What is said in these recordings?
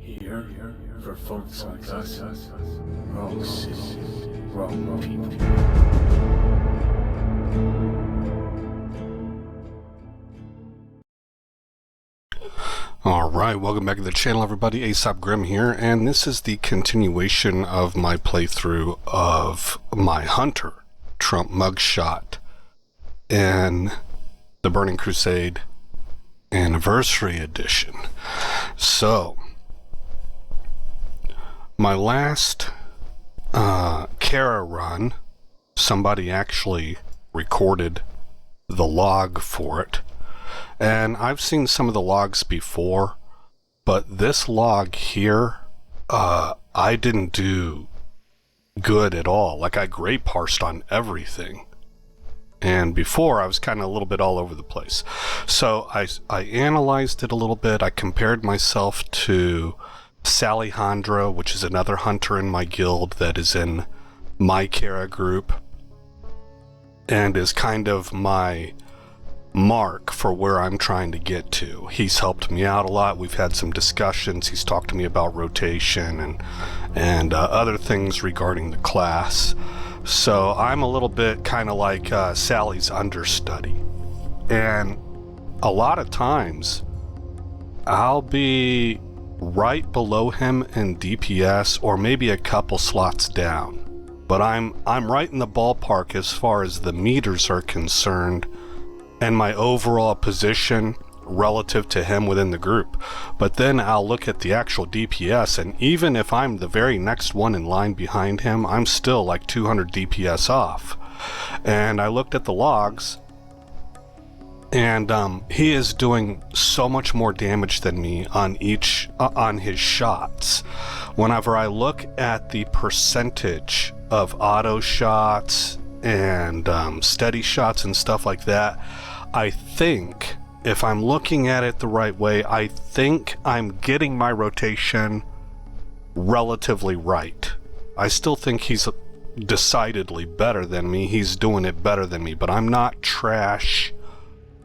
Here for folks like us. Wrong city, wrong people. Alright, welcome back to the channel everybody, Aesop Grim here, and this is the continuation of my playthrough of my Hunter Trump mugshot in the Burning Crusade Anniversary Edition. So, my last Kara run, somebody actually recorded the log for it. And I've seen some of the logs before, but this log here, I didn't do good at all. Like, I gray parsed on everything. And before, I was kind of a little bit all over the place. So I analyzed it a little bit. I compared myself to Sallyhandra, which is another hunter in my guild that is in my Kara group, and is kind of my mark for where I'm trying to get to. He's helped me out a lot. We've had some discussions. He's talked to me about rotation and other things regarding the class. So I'm a little bit kind of like Sally's understudy. And a lot of times I'll be right below him in DPS or maybe a couple slots down. But I'm right in the ballpark as far as the meters are concerned and my overall position relative to him within the group. But then I'll look at the actual DPS, and even if I'm the very next one in line behind him, I'm still like 200 DPS off. And I looked at the logs, and he is doing so much more damage than me on his shots. Whenever I look at the percentage of auto shots and steady shots and stuff like that, I think, if I'm looking at it the right way, I think I'm getting my rotation relatively right. I still think he's decidedly better than me. He's doing it better than me, but I'm not trash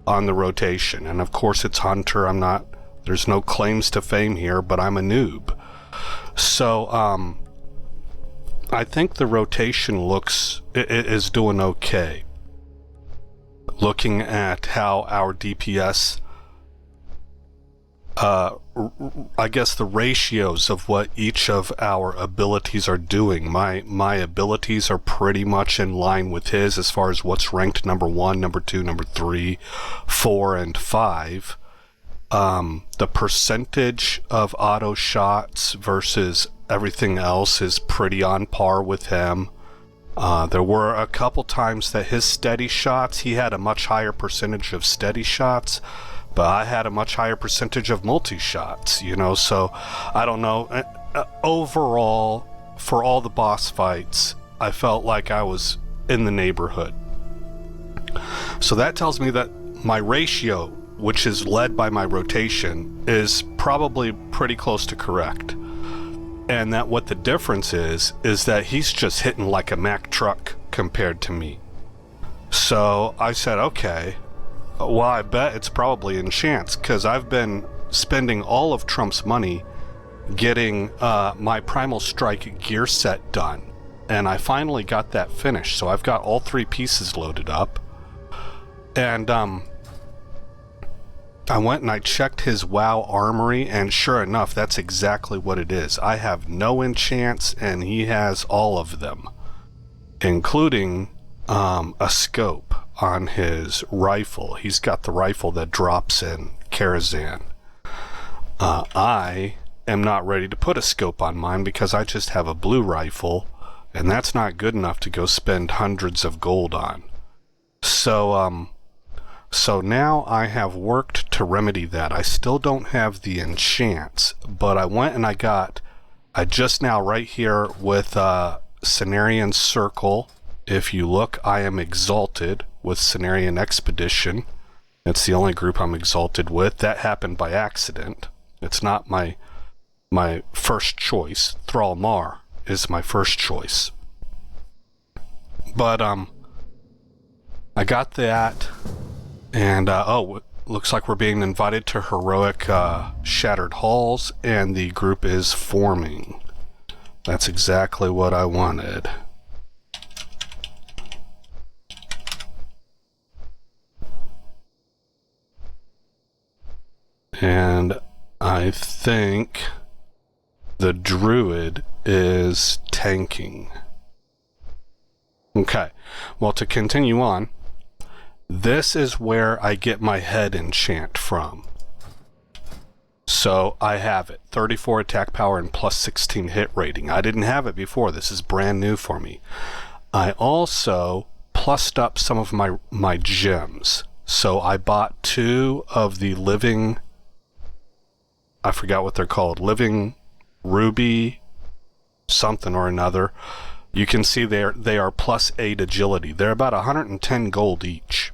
on the rotation. And of course it's Hunter. There's no claims to fame here, but I'm a noob. So, I think the rotation is doing okay. Looking at how our DPS, I guess the ratios of what each of our abilities are doing. My abilities are pretty much in line with his as far as what's ranked number 1, number 2, number 3, 4, and 5. The percentage of auto shots versus everything else is pretty on par with him. There were a couple times that his steady shots, he had a much higher percentage of steady shots, but I had a much higher percentage of multi-shots, you know, so I don't know. Overall, for all the boss fights, I felt like I was in the neighborhood. So that tells me that my ratio, which is led by my rotation, is probably pretty close to correct. And that what the difference is that he's just hitting like a Mack truck compared to me. So I said, okay, well, I bet it's probably in chance, because I've been spending all of Trump's money getting my Primal Strike gear set done. And I finally got that finished. So I've got all 3 pieces loaded up. And I went and I checked his WoW armory, and sure enough, that's exactly what it is. I have no enchants, and he has all of them, including a scope on his rifle. He's got the rifle that drops in Karazhan. I am not ready to put a scope on mine because I just have a blue rifle, and that's not good enough to go spend hundreds of gold on. So now I have worked to remedy that. I still don't have the enchants, but I went and I just now right here with Cenarian Circle. If you look, I am exalted with Cenarian Expedition. It's the only group I'm exalted with. That happened by accident. It's not my first choice. Thrallmar is my first choice. But I got that. And looks like we're being invited to heroic Shattered Halls, and the group is forming. That's exactly what I wanted. And I think the druid is tanking. Okay, well, to continue on, this is where I get my head enchant from. So I have it, 34 attack power and plus 16 hit rating. I didn't have it before. This is brand new for me. I also plussed up some of my gems. So I bought 2 of the living, I forgot what they're called, living ruby something or another. You can see they are plus 8 agility. They're about 110 gold each.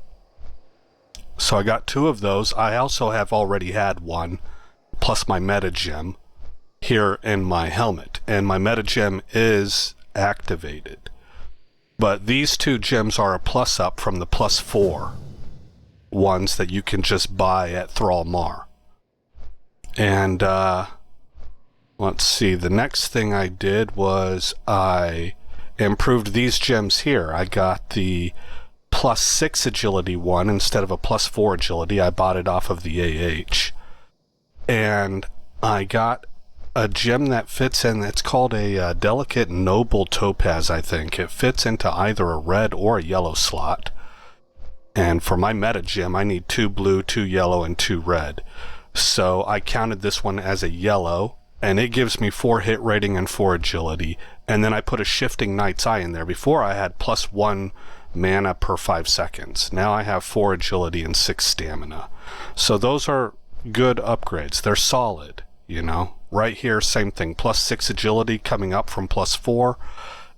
So I got 2 of those. I also have already had 1, plus my meta gem here in my helmet. And my meta gem is activated. But these 2 gems are a plus up from the plus 4 ones that you can just buy at Thrall Mar. And let's see, the next thing I did was I improved these gems here. I got the plus 6 agility one instead of a plus 4 agility. I bought it off of the AH. And I got a gem that fits in, it's called a delicate noble topaz, I think. It fits into either a red or a yellow slot. And for my meta gem, I need 2 blue, 2 yellow, and 2 red. So I counted this one as a yellow, and it gives me 4 hit rating and 4 agility. And then I put a shifting Knight's Eye in there. Before I had plus 1 mana per 5 seconds. Now I have 4 agility and 6 stamina. So those are good upgrades. They're solid, you know. Right here, same thing. Plus 6 agility coming up from plus 4.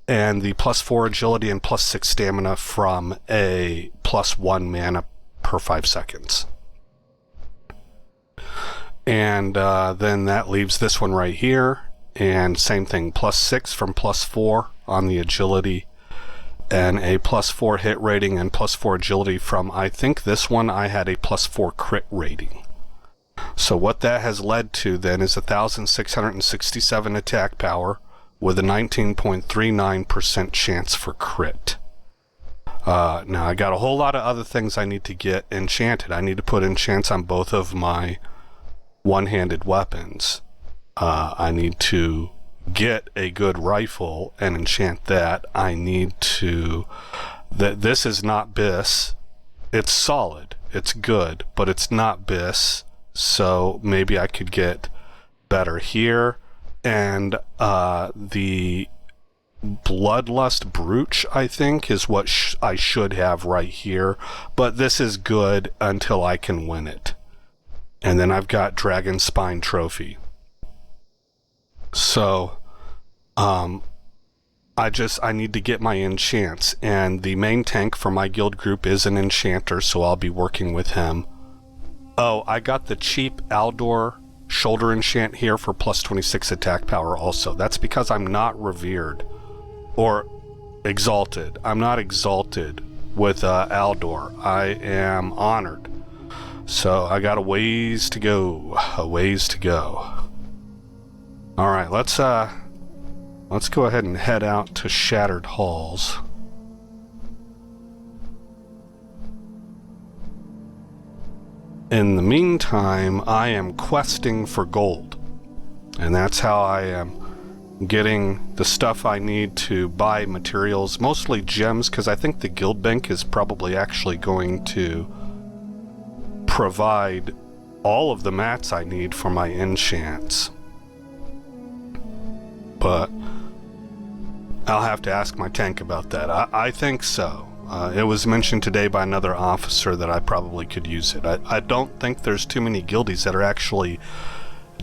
And the plus 4 agility and plus 6 stamina from a plus 1 mana per 5 seconds. And then that leaves this one right here. And same thing, plus 6 from plus 4 on the agility. And a plus 4 hit rating and plus 4 agility from, I think this one I had a plus 4 crit rating. So what that has led to then is 1,667 attack power with a 19.39% chance for crit. Now I got a whole lot of other things I need to get enchanted. I need to put enchants on both of my one-handed weapons. I need to get a good rifle and enchant that. I need to... This is not BIS. It's solid. It's good, but it's not BIS. So maybe I could get better here. And the Bloodlust Brooch, I think, is what I should have right here. But this is good until I can win it. And then I've got Dragon Spine Trophy. So, I need to get my enchants. And the main tank for my guild group is an enchanter, so I'll be working with him. Oh, I got the cheap Aldor shoulder enchant here for plus 26 attack power also. That's because I'm not revered or exalted. I'm not exalted with Aldor. I am honored. So I got a ways to go. A ways to go. Alright, let's go ahead and head out to Shattered Halls. In the meantime, I am questing for gold. And that's how I am getting the stuff I need to buy materials, mostly gems, because I think the guild bank is probably actually going to provide all of the mats I need for my enchants. But I'll have to ask my tank about that. I think so. It was mentioned today by another officer that I probably could use it. I don't think there's too many guildies that are actually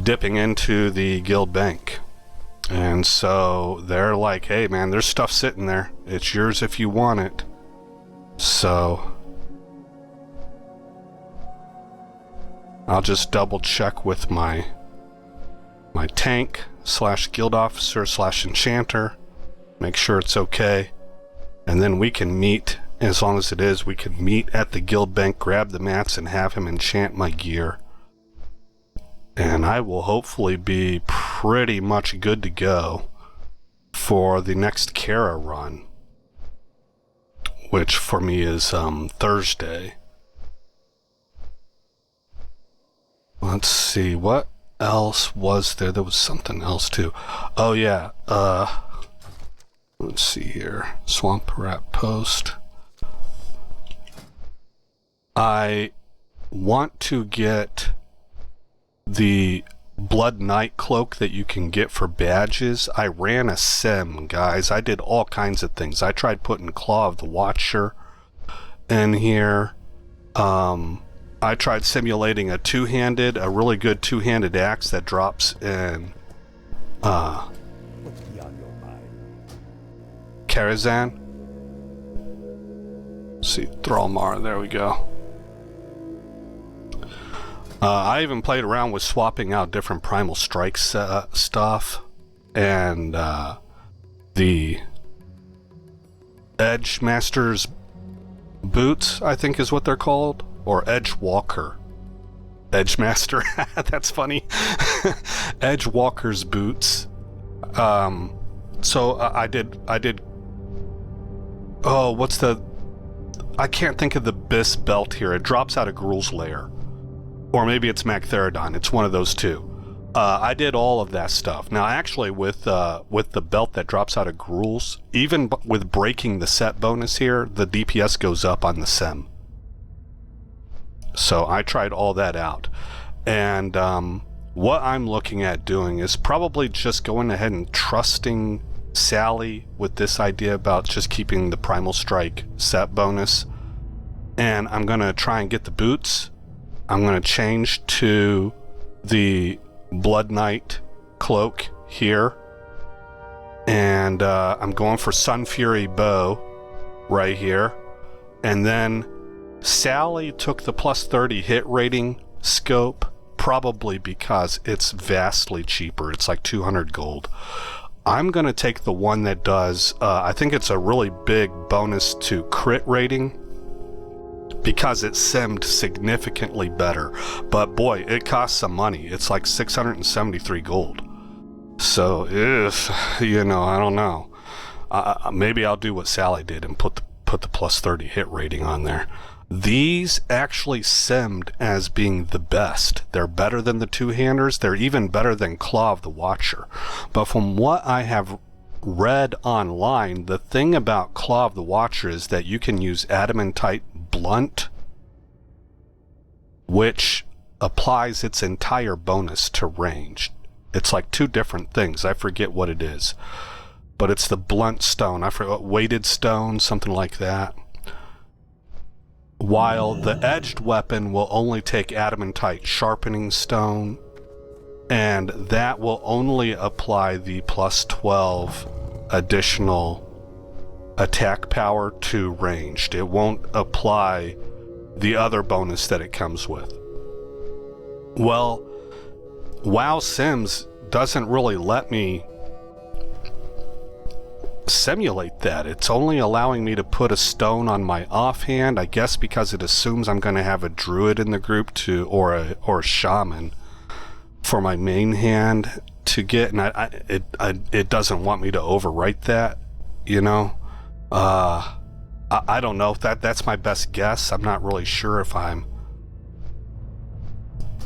dipping into the guild bank. And so they're like, hey man, there's stuff sitting there. It's yours if you want it. So I'll just double check with my tank / guild officer / enchanter. Make sure it's okay. And then we can meet As long as it is, we could meet at the guild bank, grab the mats, and have him enchant my gear. And I will hopefully be pretty much good to go for the next Kara run, which for me is Thursday. Let's see, what else was there? There was something else too. Oh yeah, let's see here. Swamp Rat Post. I want to get the Blood Knight cloak that you can get for badges. I ran a sim, guys. I did all kinds of things. I tried putting Claw of the Watcher in here. I tried simulating a really good two-handed axe that drops in Karazhan. Let's see, Thrallmar, there we go. I even played around with swapping out different Primal Strike stuff, and the Edge Master's boots, I think is what they're called, or Edge Walker. Edge Master, that's funny. Edge Walker's boots. So I did. Oh, what's the? I can't think of the Biss belt here. It drops out of Gruul's lair. Or maybe it's Magtheridon. It's one of those two. I did all of that stuff. Now, actually, with the belt that drops out of Gruul's, even with breaking the set bonus here, the DPS goes up on the Sim. So I tried all that out. And what I'm looking at doing is probably just going ahead and trusting Sally with this idea about just keeping the Primal Strike set bonus. And I'm going to try and get the boots. I'm going to change to the Blood Knight cloak here. And I'm going for Sun Fury bow right here. And then Sally took the plus 30 hit rating scope, probably because it's vastly cheaper. It's like 200 gold. I'm going to take the one that does, I think it's a really big bonus to crit rating, because it simmed significantly better. But boy, it costs some money. It's like 673 gold. So, I don't know. Maybe I'll do what Sally did and put the plus 30 hit rating on there. These actually simmed as being the best. They're better than the two-handers. They're even better than Claw of the Watcher. But from what I have read online, the thing about Claw of the Watcher is that you can use Adamantite Blunt, which applies its entire bonus to range. It's like two different things. I forget what it is. But it's the blunt stone. I forget, weighted stone, something like that. While the edged weapon will only take Adamantite Sharpening Stone, and that will only apply the plus 12 additional attack power to ranged. It won't apply the other bonus that it comes with. Well, WoW Sims doesn't really let me simulate that. It's only allowing me to put a stone on my offhand, I guess because it assumes I'm going to have a druid in the group or a shaman for my main hand to get, and it doesn't want me to overwrite that, you know. I don't know if that's my best guess. I'm not really sure if I'm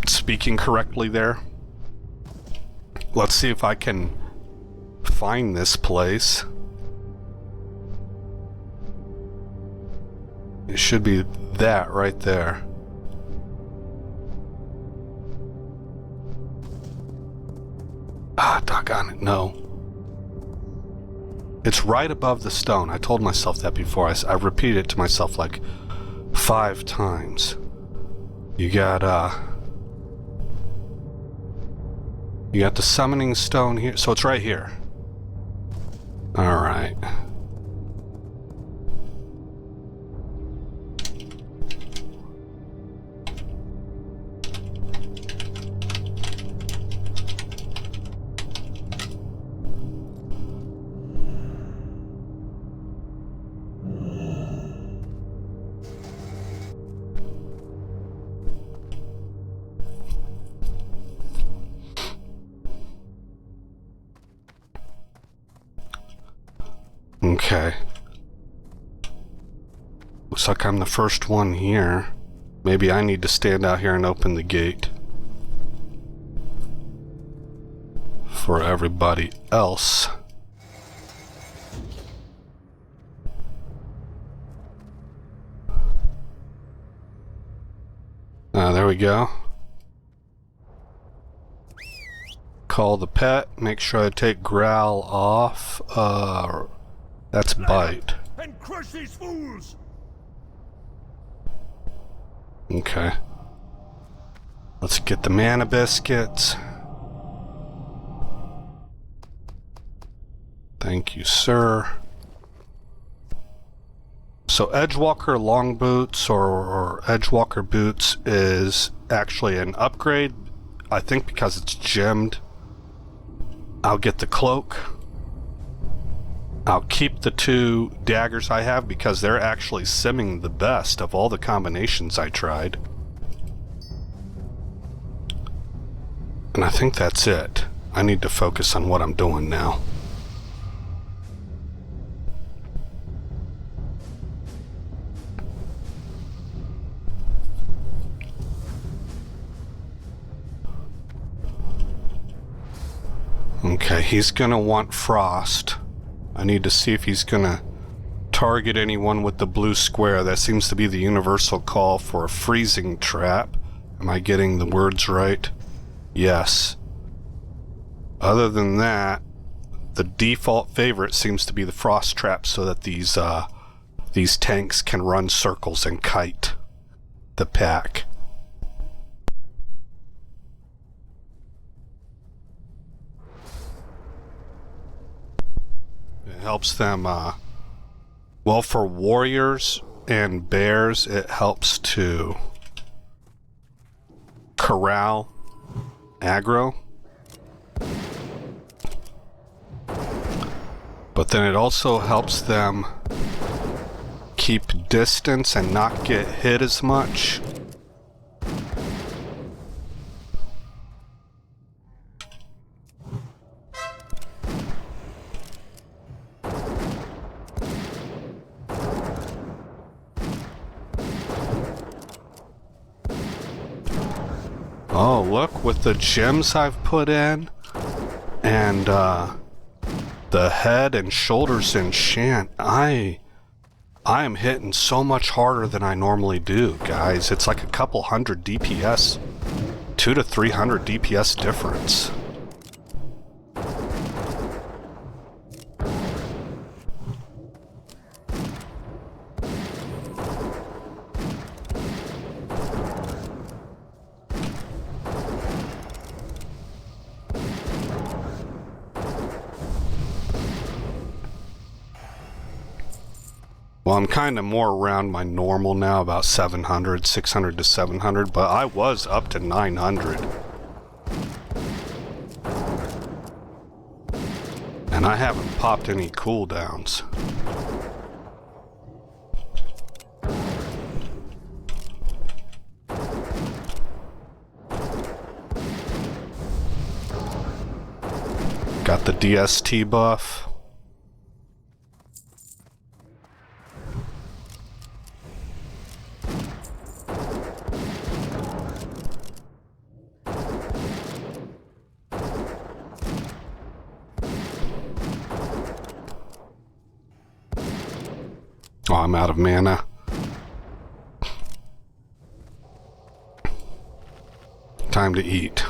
speaking correctly there. Let's see if I can find this place. It should be that right there. Ah, doggone it, no. It's right above the stone. I told myself that before. I repeated it to myself like 5 times. You got the summoning stone here. So it's right here. Alright. Okay. Looks like I'm the first one here. Maybe I need to stand out here and open the gate for everybody else. There we go. Call the pet. Make sure I take growl off. That's bite. And crush these fools! Okay. Let's get the mana biscuits. Thank you, sir. So Edgewalker long boots or Edgewalker boots is actually an upgrade. I think because it's gemmed. I'll get the cloak. I'll keep the 2 daggers I have because they're actually simming the best of all the combinations I tried. And I think that's it. I need to focus on what I'm doing now. Okay, he's gonna want frost. I need to see if he's gonna target anyone with the blue square. That seems to be the universal call for a freezing trap. Am I getting the words right? Yes. Other than that, the default favorite seems to be the frost trap so that these tanks can run circles and kite the pack. It helps them, well, for warriors and bears, it helps to corral aggro. But then it also helps them keep distance and not get hit as much. Oh, look, with the gems I've put in, and the head and shoulders enchant, I am hitting so much harder than I normally do, guys. It's like a couple hundred DPS, 200 to 300 DPS difference. Well, I'm kind of more around my normal now, about 700, 600 to 700, but I was up to 900. And I haven't popped any cooldowns. Got the DST buff. Oh, I'm out of mana. Time to eat.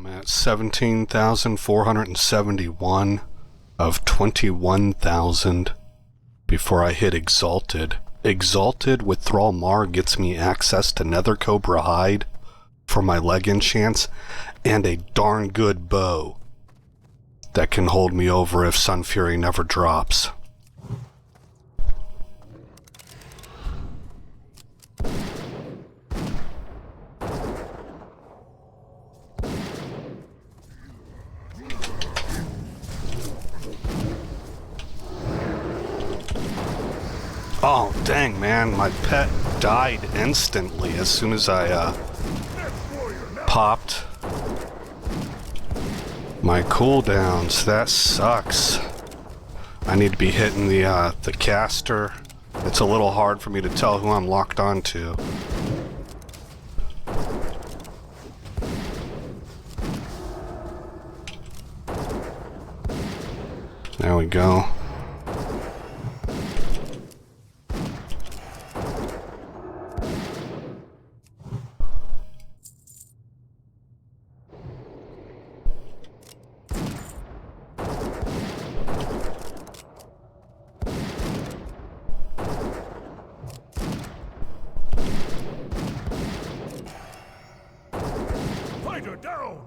I'm at 17,471 of 21,000 before I hit Exalted. Exalted with Thrall Mar gets me access to Nether Cobra Hide for my leg enchants and a darn good bow that can hold me over if Sun Fury never drops. Oh, dang, man. My pet died instantly as soon as I popped my cooldowns. That sucks. I need to be hitting the caster. It's a little hard for me to tell who I'm locked onto. There we go. Fighter down!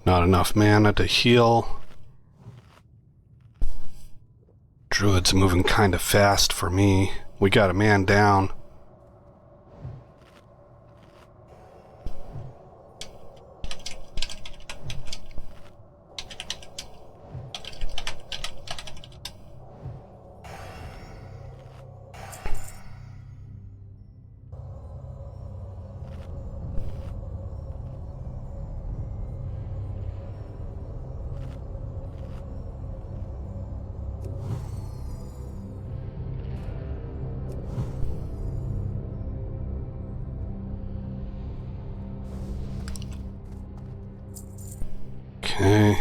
Not enough mana to heal. Druid's moving kinda fast for me. We got a man down. Okay.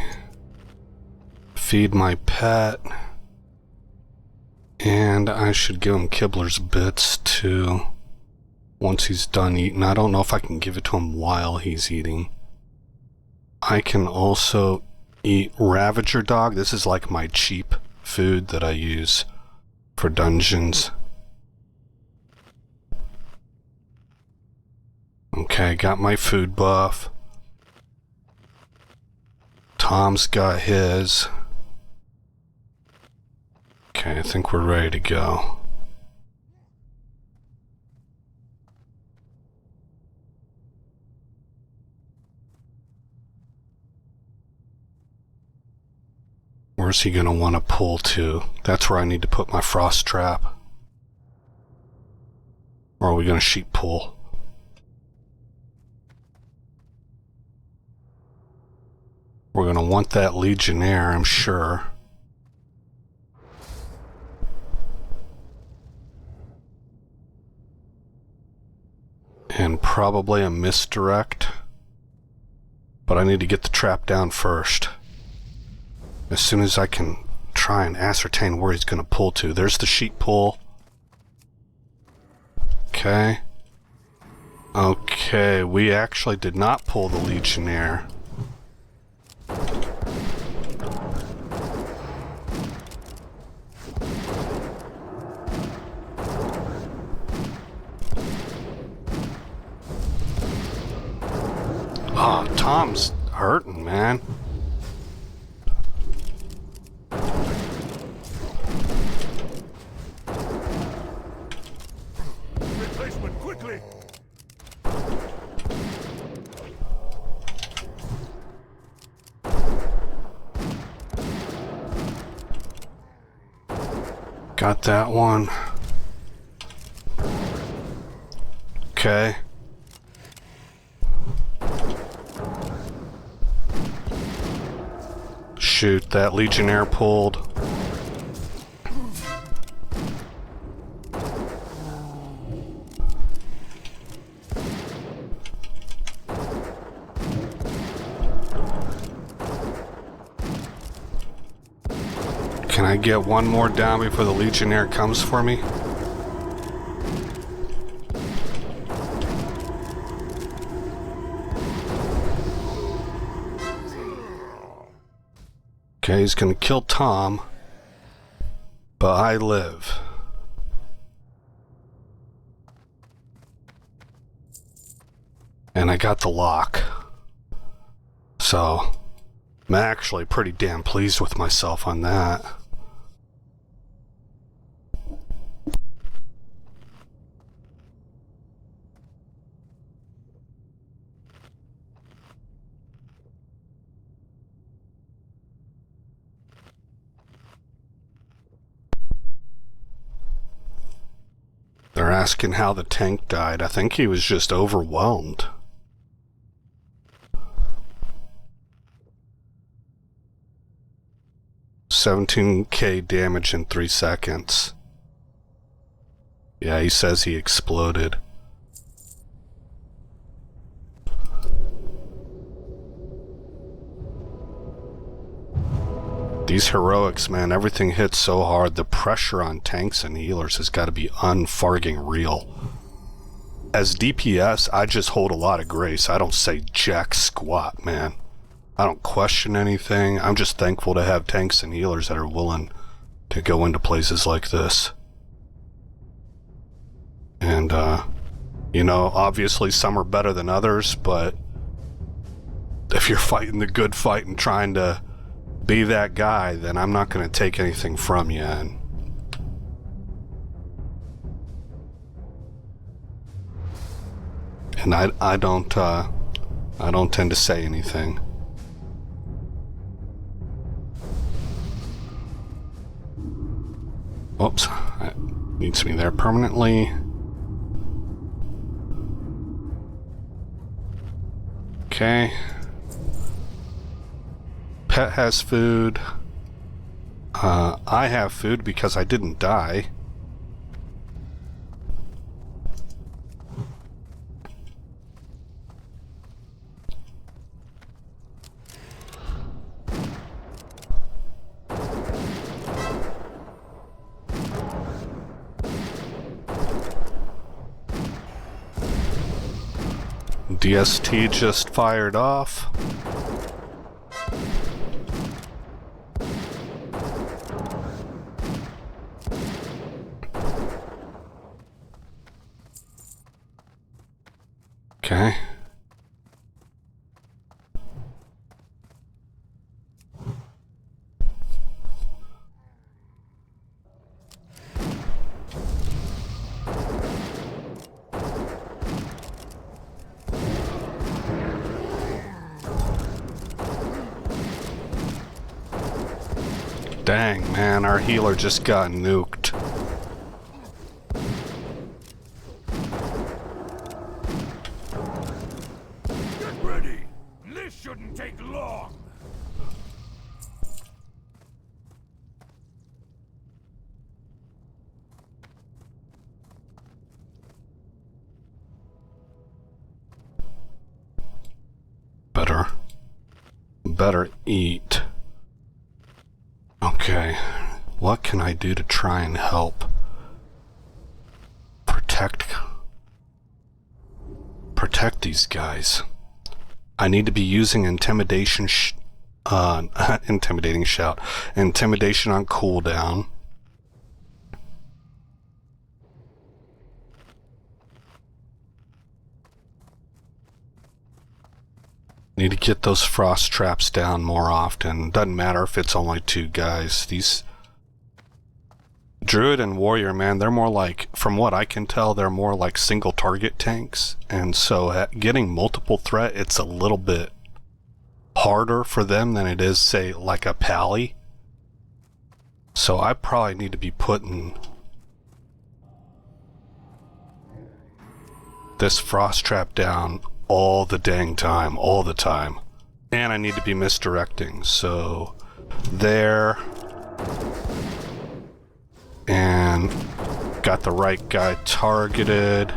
Feed my pet. And I should give him Kibler's Bits too. Once he's done eating. I don't know if I can give it to him while he's eating. I can also eat Ravager Dog. This is like my cheap food that I use for dungeons. Okay, got my food buff. Tom's got his. Okay, I think we're ready to go. Where's he gonna want to pull to? That's where I need to put my frost trap. Or are we gonna sheep pull? We're gonna want that Legionnaire, I'm sure. And probably a misdirect. But I need to get the trap down first. As soon as I can try and ascertain where he's gonna pull to. There's the sheep pull. Okay. Okay, we actually did not pull the Legionnaire. Oh, Tom's hurting, man. Replacement quickly! Got that one. Okay. Shoot, that Legionnaire pulled. Can I get one more down before the Legionnaire comes for me? Okay, he's gonna kill Tom, but I live. And I got the lock. So, I'm actually pretty damn pleased with myself on that. They're asking how the tank died. I think he was just overwhelmed. $17,000 damage in 3 seconds. Yeah, he says he exploded. These heroics, man, everything hits so hard. The pressure on tanks and healers has got to be unfarging real. As DPS, I just hold a lot of grace. I don't say jack squat, man. I don't question anything. I'm just thankful to have tanks and healers that are willing to go into places like this. And, you know, obviously some are better than others, but if you're fighting the good fight and trying to be that guy, then I'm not going to take anything from you. And I don't tend to say anything. Oops, that needs me there permanently. Okay. Pet has food. I have food because I didn't die. DST just fired off. Okay. Dang, man, our healer just got nuked. Get ready. This shouldn't take long. Better eat. Okay, what can I do to try and help protect these guys? I need to be using intimidation intimidating shout. Intimidation on cooldown. Need to get those frost traps down more often. Doesn't matter if it's only 2 guys. These Druid and Warrior, man, they're more like, from what I can tell, they're more like single target tanks. And so getting multiple threat, it's a little bit harder for them than it is, say, like a Pally. So I probably need to be putting this frost trap down all the dang time, all the time. And I need to be misdirecting, so there. And got the right guy targeted.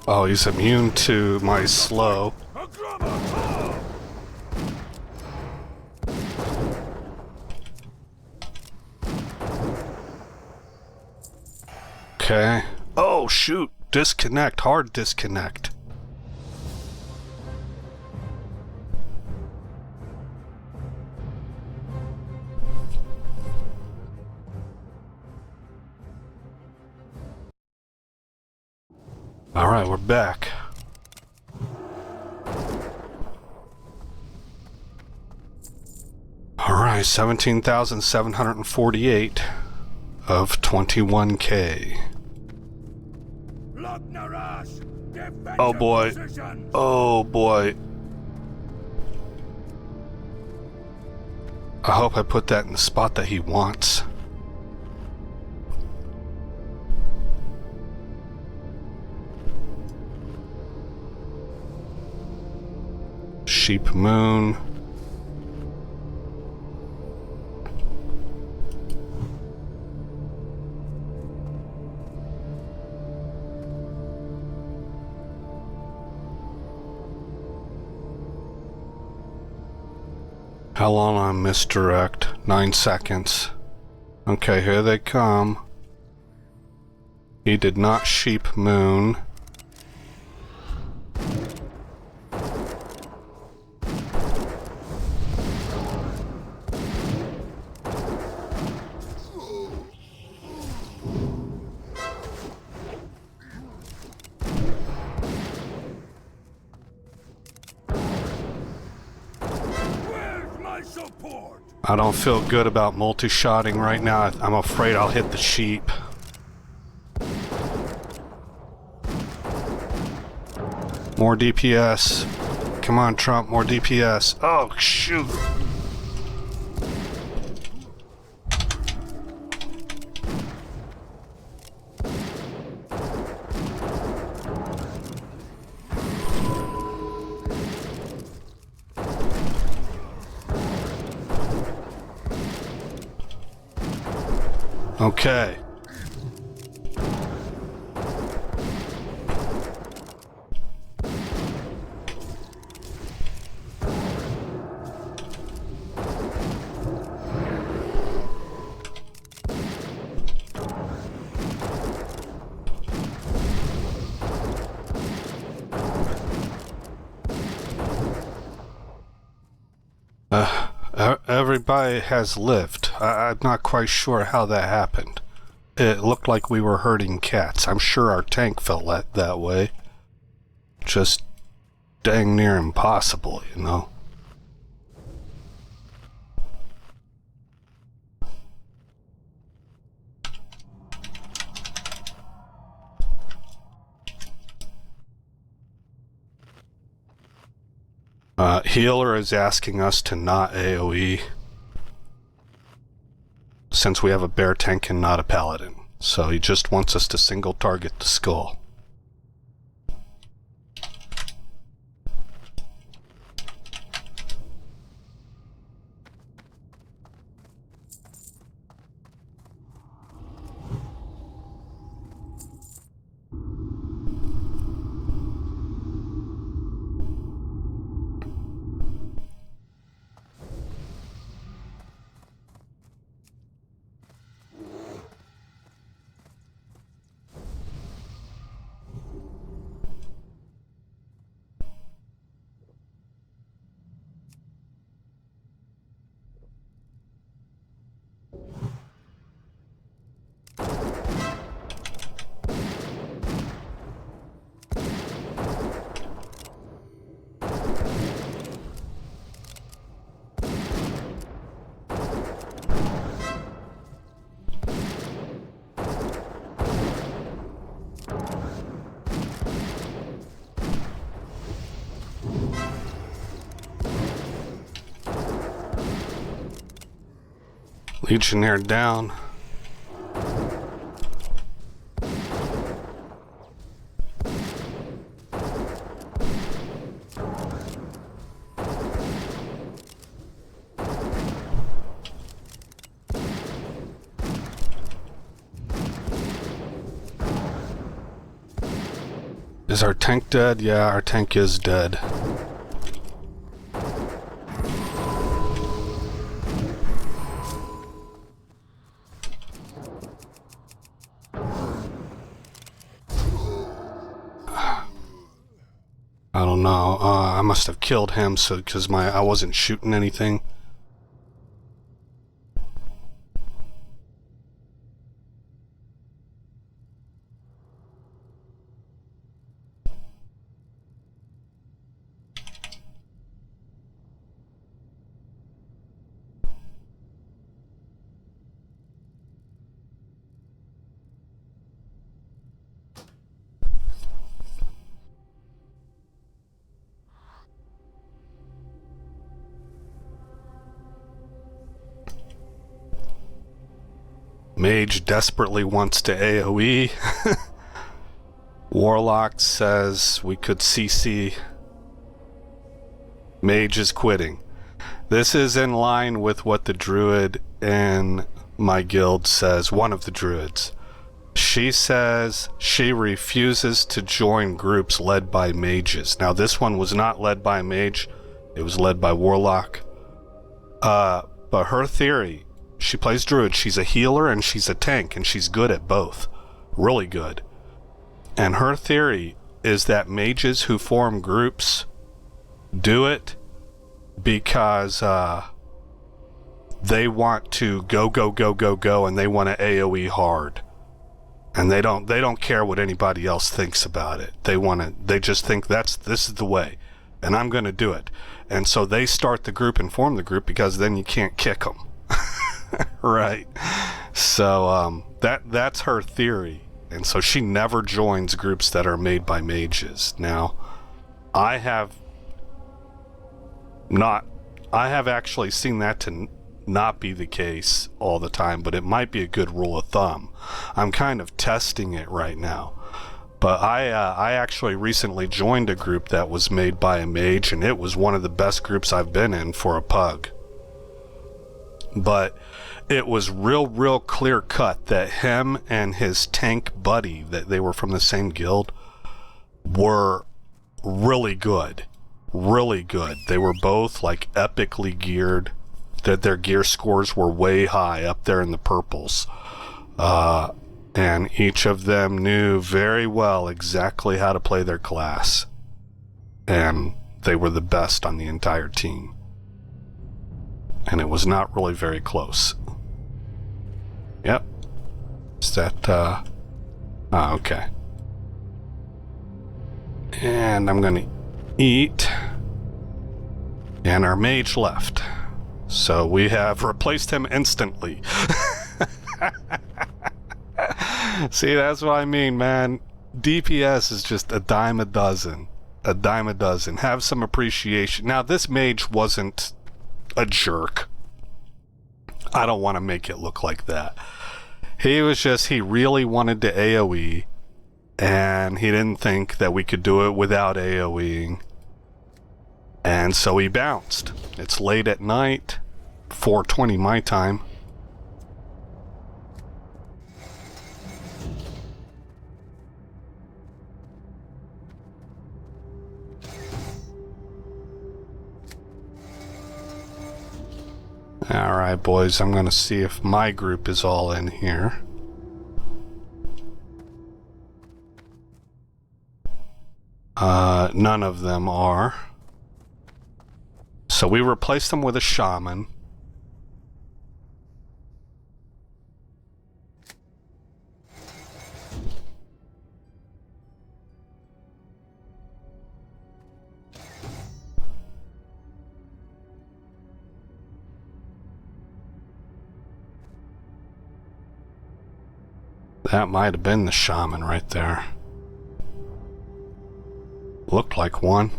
Oh, he's immune to my slow. A grubber! Oh! Okay. Oh, shoot. Disconnect. Hard disconnect. Alright, we're back. Alright, 17,748 of 21K. Oh boy. Oh boy. I hope I put that in the spot that he wants. Sheep Moon. How long on misdirect? 9 seconds. Okay, here they come. He did not sheep moon. I don't feel good about multi-shotting right now. I'm afraid I'll hit the sheep. More DPS. Come on, Trump, more DPS. Oh, shoot. Okay. Everybody has lived. I'm not quite sure how that happened. It looked like we were herding cats. I'm sure our tank felt that way. Just dang near impossible, you know. Healer is asking us to not AoE since we have a bear tank and not a paladin. So he just wants us to single target the skull. Legionnaire down. Is our tank dead? Yeah, our tank is dead. I don't know. I must have killed him so because I wasn't shooting anything. Mage desperately wants to AoE. Warlock says we could CC. Mage is quitting. This is in line with what the druid in my guild says, one of the druids. She says she refuses to join groups led by mages. Now this one was not led by a mage, it was led by Warlock. But her theory, she plays druid, she's a healer and she's a tank, and she's good at both. Really good. And her theory is that mages who form groups do it because they want to go, and they want to AoE hard. And they don't care what anybody else thinks about it. They just think this is the way, and I'm going to do it. And so they start the group and form the group because then you can't kick them. Right. So that's her theory. And so she never joins groups that are made by mages. Now, I have actually seen that to not be the case all the time, but it might be a good rule of thumb. I'm kind of testing it right now. But I actually recently joined a group that was made by a mage, and it was one of the best groups I've been in for a pug. But it was real clear cut that him and his tank buddy, that they were from the same guild, were really good. Really good. They were both like epically geared. That their gear scores were way high, up there in the purples. And each of them knew very well exactly how to play their class. And they were the best on the entire team. And it was not really very close. Yep. Is that, okay. And I'm gonna eat. And our mage left. So we have replaced him instantly. See, that's what I mean, man. DPS is just a dime a dozen. A dime a dozen. Have some appreciation. Now, this mage wasn't a jerk. I don't want to make it look like that. He really wanted to AoE, and he didn't think that we could do it without AoEing. And so he bounced. It's late at night, 4:20 my time. Alright, boys, I'm gonna see if my group is all in here. None of them are. So we replaced them with a shaman. That might have been the shaman right there. Looked like one.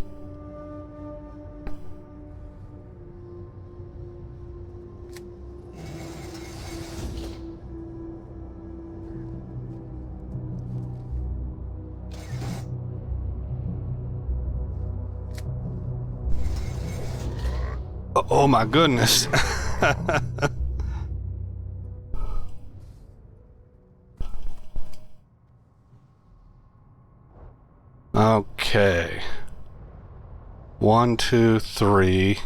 Oh my goodness. Okay. 1, 2, 3.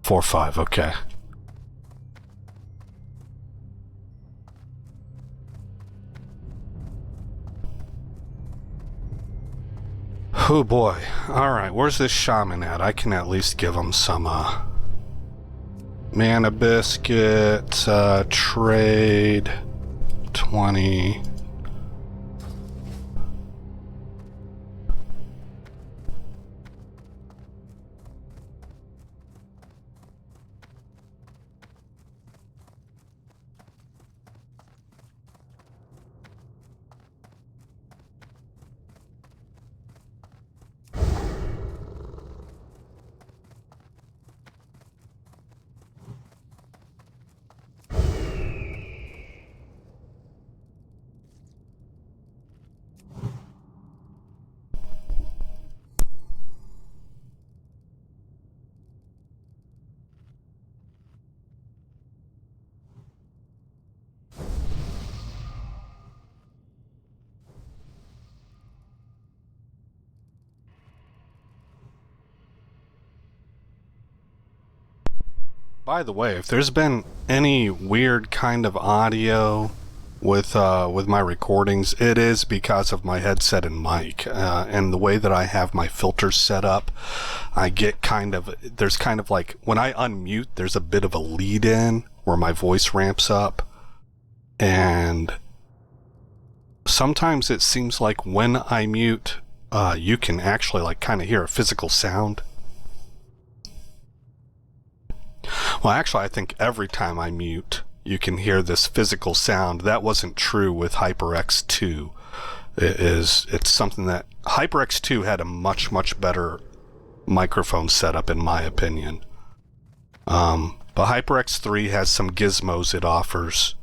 4, 5, okay. Oh boy. Alright, where's this shaman at? I can at least give him some, mana biscuit, trade, 20. By the way, if there's been any weird kind of audio with my recordings, it is because of my headset and mic, and the way that I have my filters set up. I get there's kind of like, when I unmute, there's a bit of a lead in where my voice ramps up, and sometimes it seems like when I mute, you can actually like kind of hear a physical sound. Well, actually, I think every time I mute, you can hear this physical sound. That wasn't true with HyperX 2. It's something that HyperX 2 had a much better microphone setup, in my opinion. But HyperX 3 has some gizmos it offers,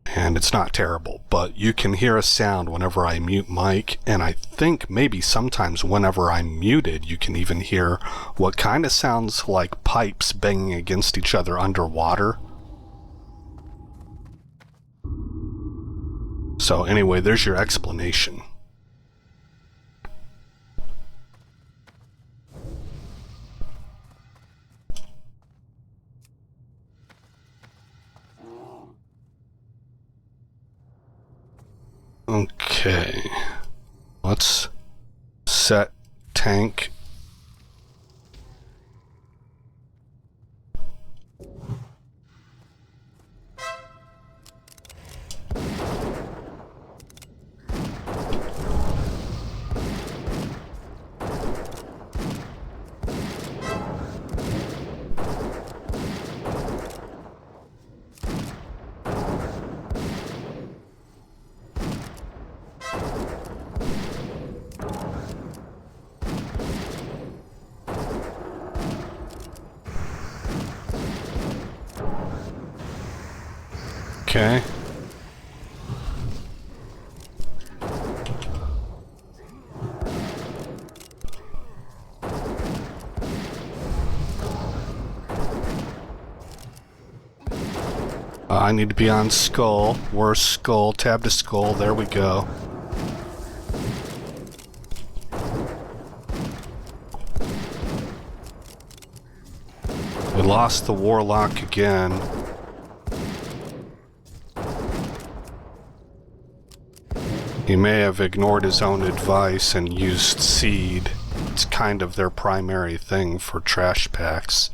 and it's not terrible. But you can hear a sound whenever I mute mic, and I think maybe sometimes whenever I'm muted, you can even hear what kind of sounds like pipes banging against each other underwater. So anyway, there's your explanation. Okay, let's set tank. Okay. I need to be on skull. Where's skull? Tab to skull. There we go. We lost the warlock again. He may have ignored his own advice and used seed. It's kind of their primary thing for trash packs.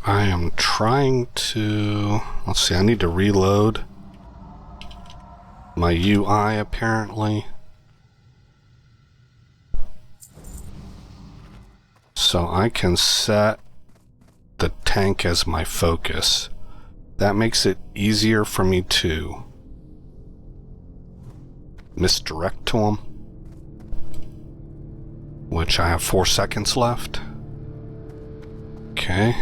I am trying to... Let's see, I need to reload my UI apparently. So I can set the tank as my focus. That makes it easier for me to misdirect to him, which I have 4 seconds left. Okay.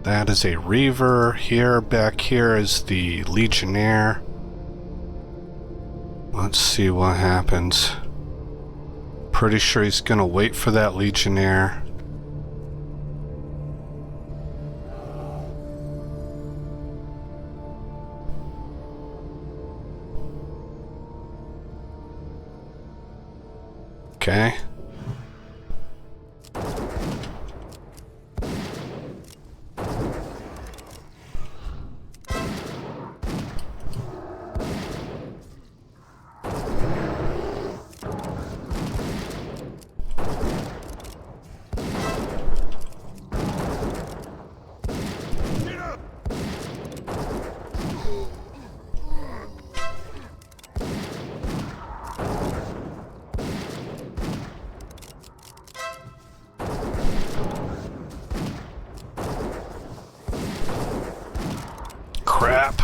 That is a Reaver. Here, back here is the Legionnaire. Let's see what happens. Pretty sure he's gonna wait for that Legionnaire. Okay. Crap.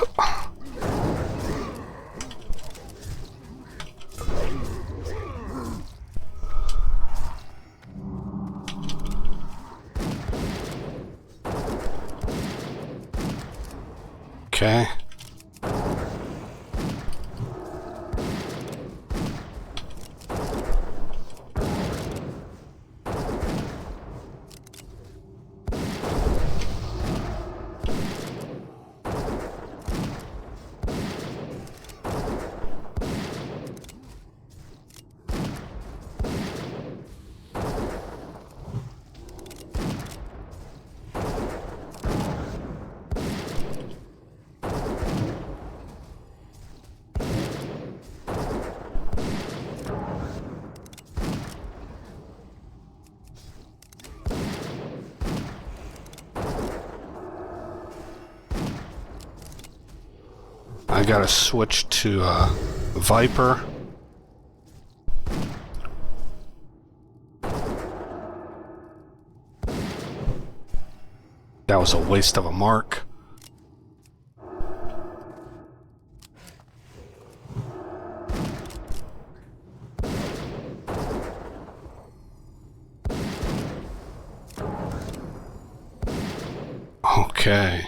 Okay. I gotta switch to Viper. That was a waste of a mark. Okay.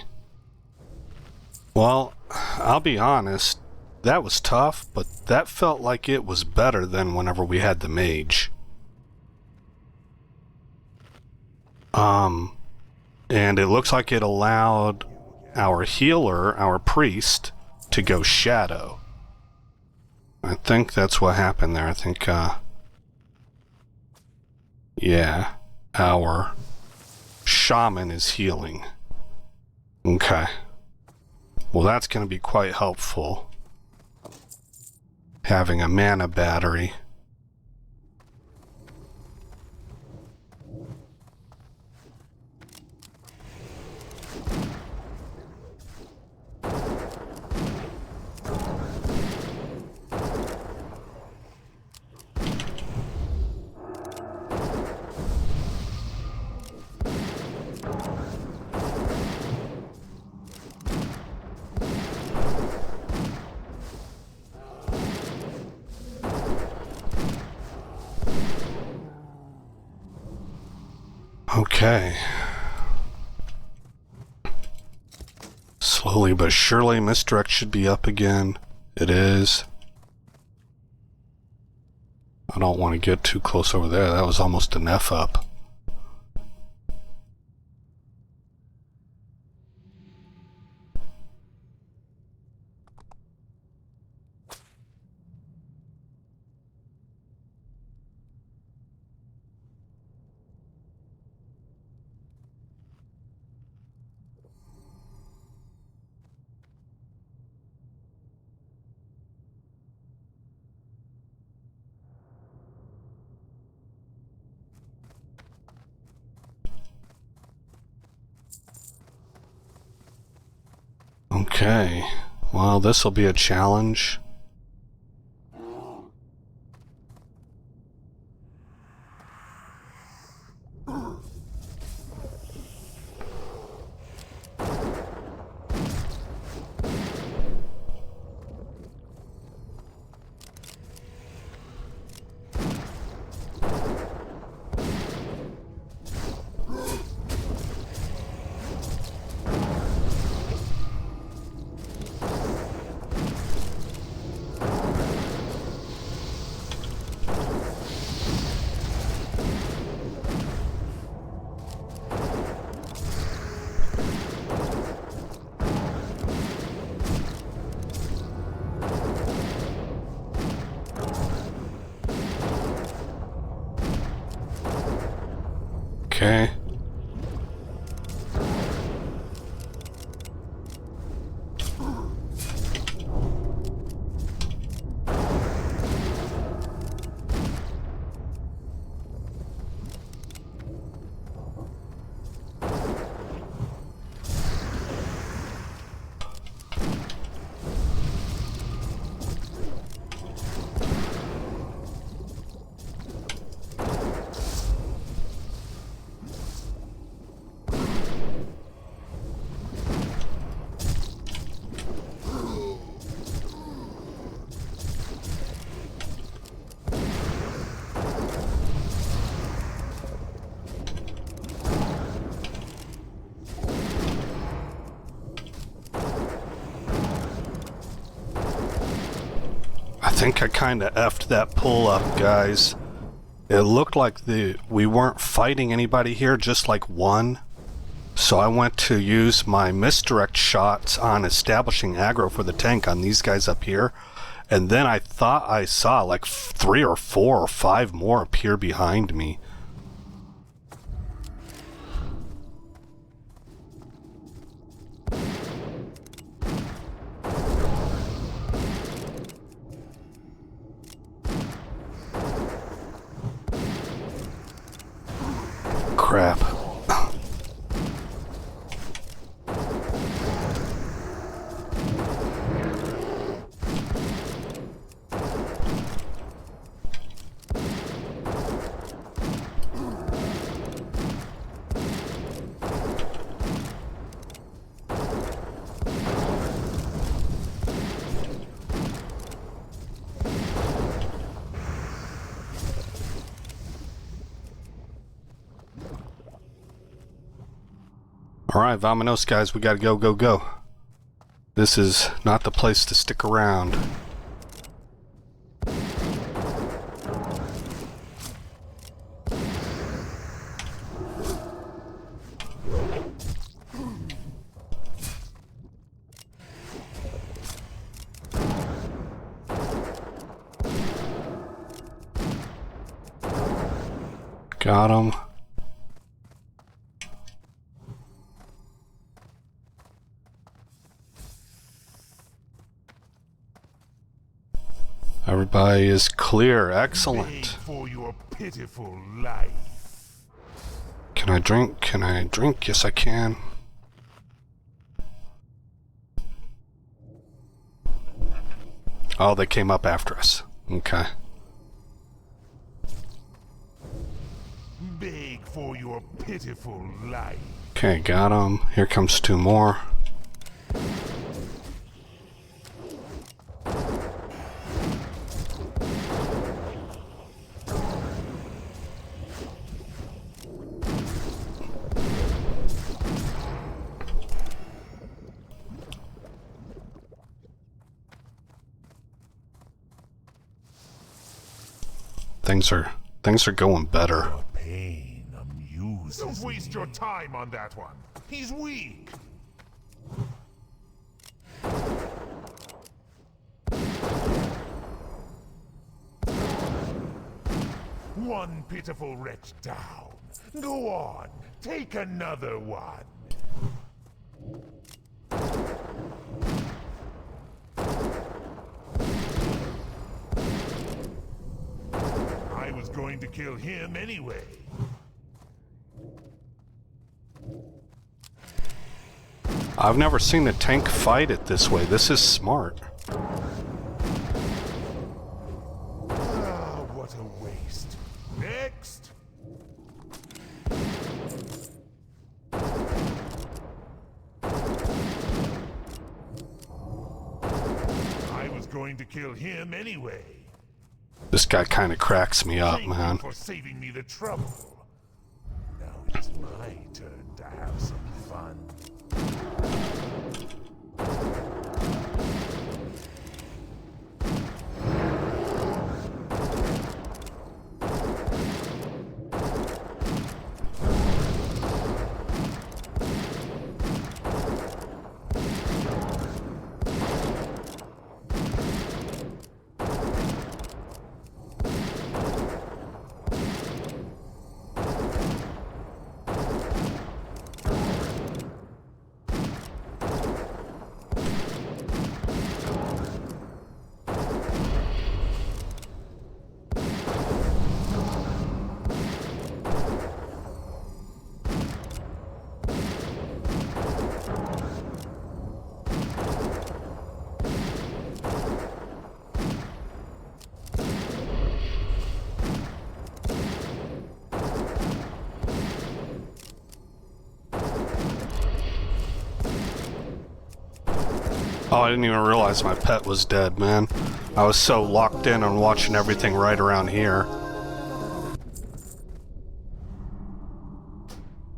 Well, I'll be honest, that was tough, but that felt like it was better than whenever we had the mage. And it looks like it allowed our healer, our priest, to go shadow. I think that's what happened there. I think, yeah, our shaman is healing. Okay. Well, that's going to be quite helpful, having a mana battery. Okay. Slowly but surely, misdirect should be up again. It is. I don't want to get too close over there. That was almost an F up. Okay, well, this will be a challenge. Okay. I think I kind of effed that pull up, guys. It looked like we weren't fighting anybody here, just like one. So I went to use my misdirect shots on establishing aggro for the tank on these guys up here. And then I thought I saw like 3 or 4 or 5 more appear behind me. Crap. Alright, vamonos, guys, we gotta go. This is not the place to stick around. Got him. Everybody is clear. Excellent. For your pitiful life. Can I drink? Can I drink? Yes, I can. Oh, they came up after us. Okay. Beg for your pitiful life. Okay, got them. Here comes 2 more. Things are going better. Pain amuses. Don't waste your time on that one. He's weak. One pitiful wretch down. Go on, take another one. I was going to kill him anyway. I've never seen a tank fight it this way. This is smart. Ah, what a waste. Next! I was going to kill him anyway. This guy kind of cracks me up, Thank man. you for saving me the trouble. Now it's my turn to have some fun. Oh, I didn't even realize my pet was dead, man. I was so locked in on watching everything right around here.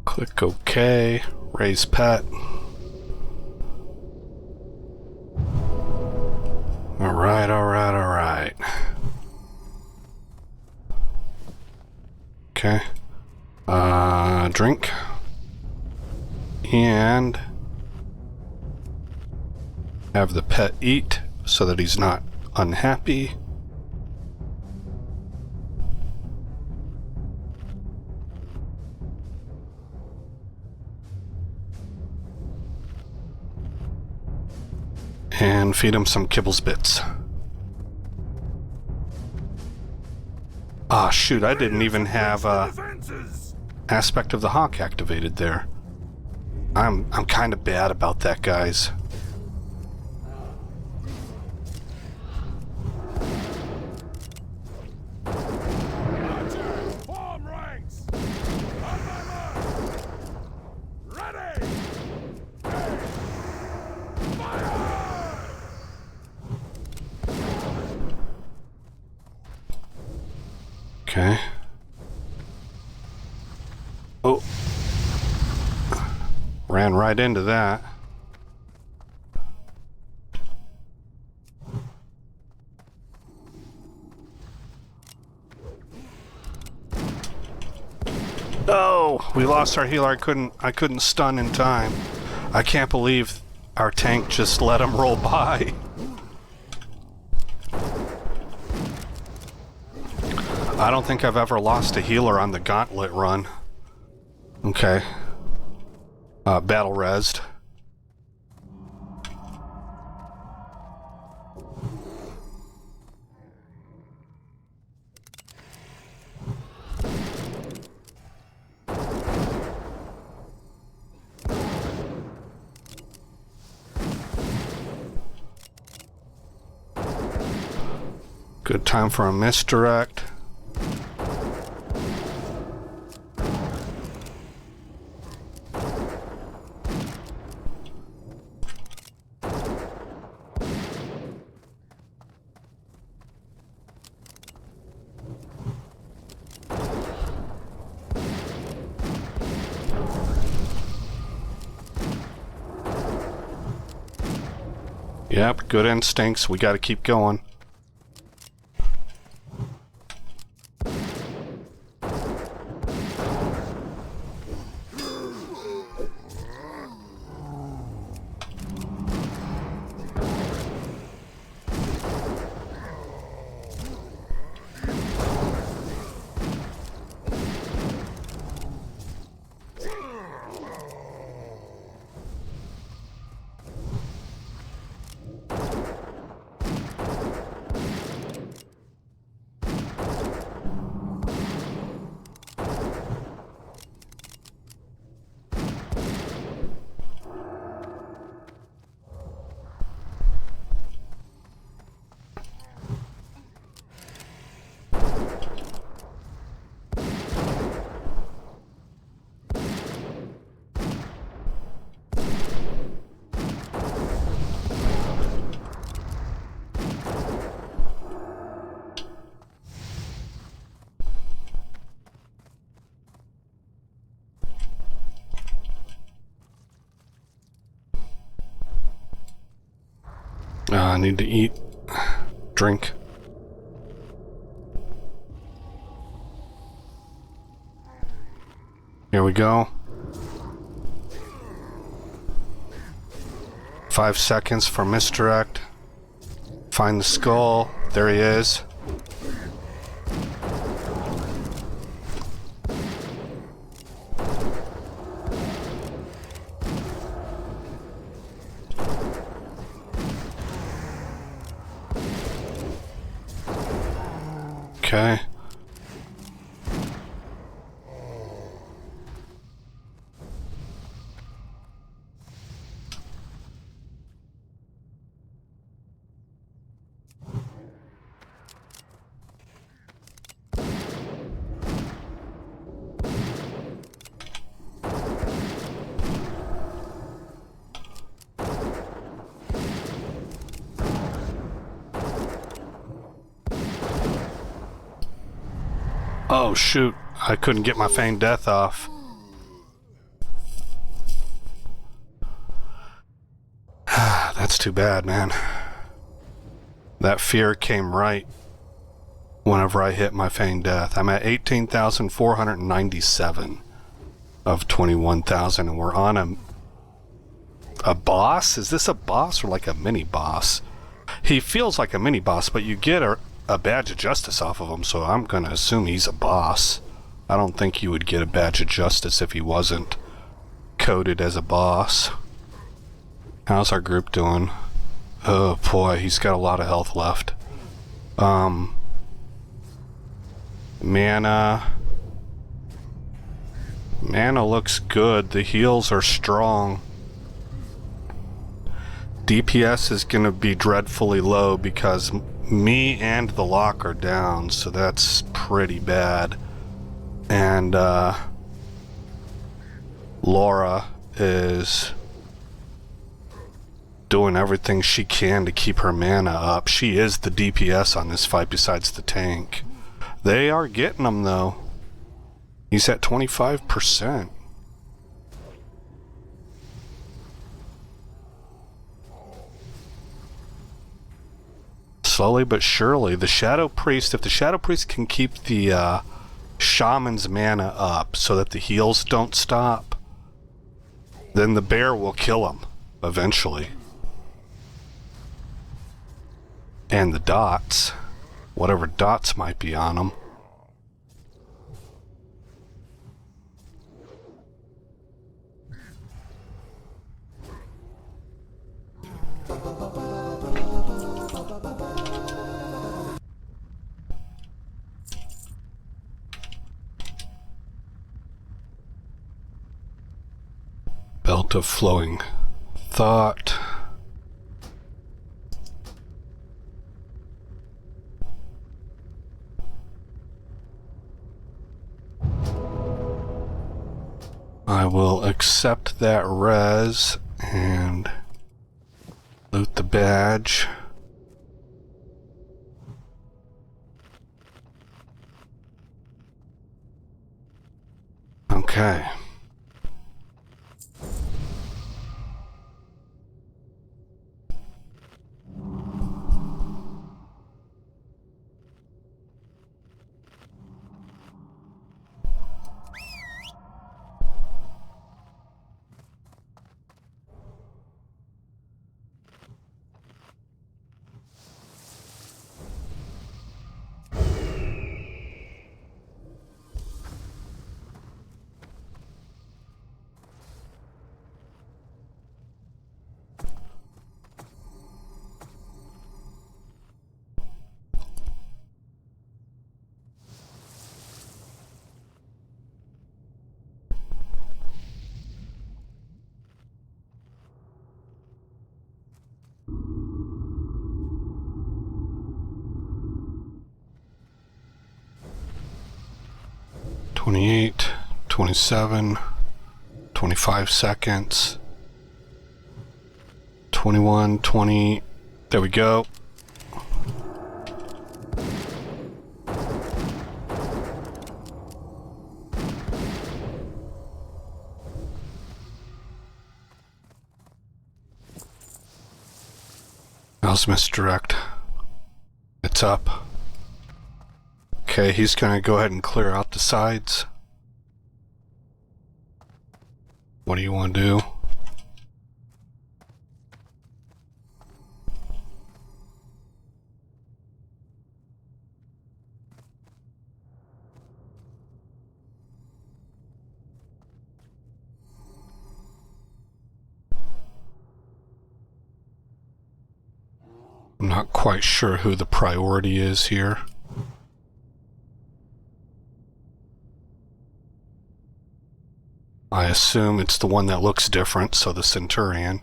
Click OK. Raise pet. Alright, alright, alright. Okay. Drink. And have the pet eat so that he's not unhappy. And feed him some kibbles bits. Ah, shoot, I didn't even have Aspect of the Hawk activated there. I'm kind of bad about that, guys. Okay. Oh. Ran right into that. Oh, we lost our healer. I couldn't stun in time. I can't believe our tank just let him roll by. I don't think I've ever lost a healer on the gauntlet run. Okay. Battle resed. Good time for a misdirect. Yep, good instincts. We gotta keep going. I need to eat, drink. Here we go. 5 seconds for misdirect. Find the skull. There he is. Okay. Oh shoot, I couldn't get my feigned death off. That's too bad, man. That fear came right whenever I hit my feigned death. I'm at 18,497 of 21,000, and we're on a boss? Is this a boss or like a mini boss? He feels like a mini boss, but you get a badge of justice off of him, so I'm gonna assume he's a boss. I don't think you would get a badge of justice if he wasn't coded as a boss. How's our group doing? Oh boy, he's got a lot of health left. Mana looks good. The heals are strong. DPS is gonna be dreadfully low because me and the lock are down, so that's pretty bad. And Laura is doing everything she can to keep her mana up. She is the DPS on this fight besides the tank. They are getting him though. He's at 25%. Slowly but surely, the Shadow Priest, if the Shadow Priest can keep the Shaman's mana up so that the heals don't stop, then the bear will kill him eventually. And the dots, whatever dots might be on him. Belt of Flowing Thought. I will accept that res and loot the badge. Okay. $28, $27, 25 seconds, 21, 20, there we go. How's misdirect? It's up. Okay, he's gonna go ahead and clear out the sides. What do you want to do? I'm not quite sure who the priority is here. I assume it's the one that looks different, so the Centurion.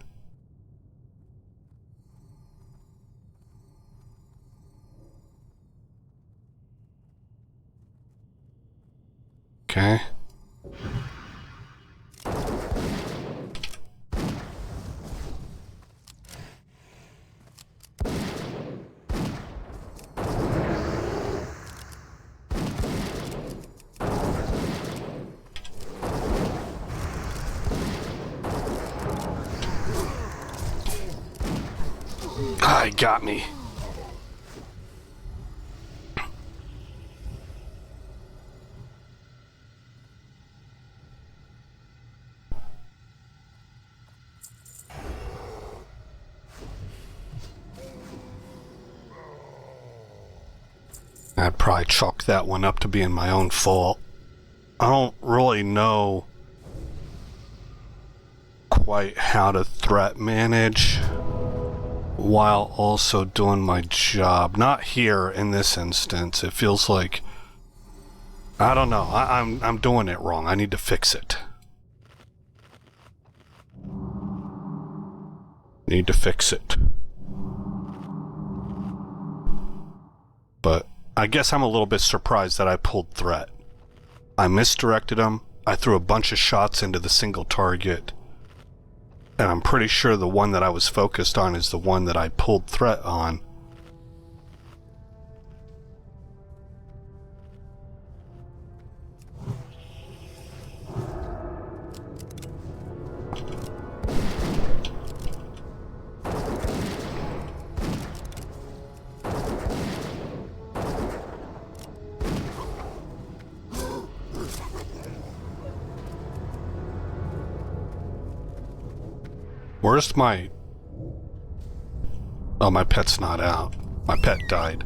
Okay. Ah, he got me. I'd probably chalk that one up to being my own fault. I don't really know quite how to threat manage while also doing my job. Not here in this instance. It feels like, I don't know. I'm doing it wrong. I need to fix it. Need to fix it. But I guess I'm a little bit surprised that I pulled threat. I misdirected him. I threw a bunch of shots into the single target. And I'm pretty sure the one that I was focused on is the one that I pulled threat on. Where's my... Oh, my pet's not out. My pet died.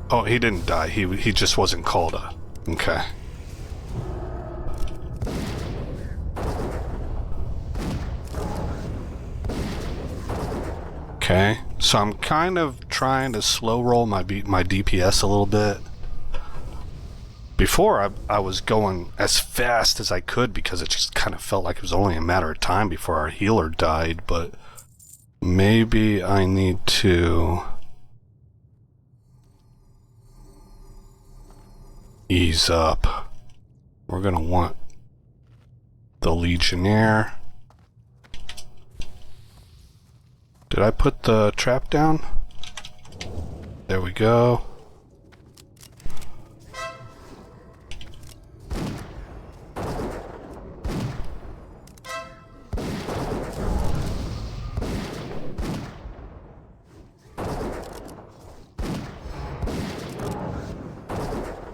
Oh, he didn't die. He just wasn't called a... Okay. Okay, so I'm kind of trying to slow roll my DPS a little bit. Before, I was going as fast as I could because it just kind of felt like it was only a matter of time before our healer died, but maybe I need to ease up. We're gonna want the Legionnaire. Did I put the trap down? There we go.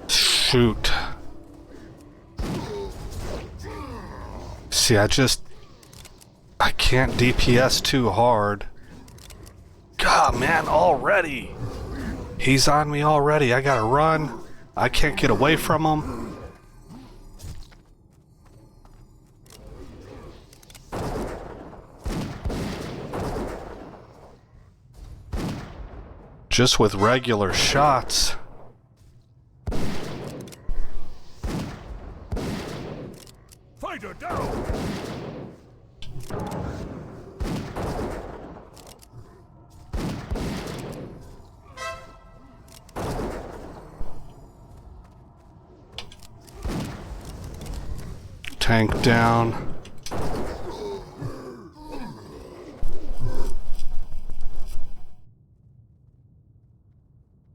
Shoot. See, I can't DPS too hard. God, man, already. He's on me already. I gotta run. I can't get away from him. Just with regular shots. Fighter down! Tank down.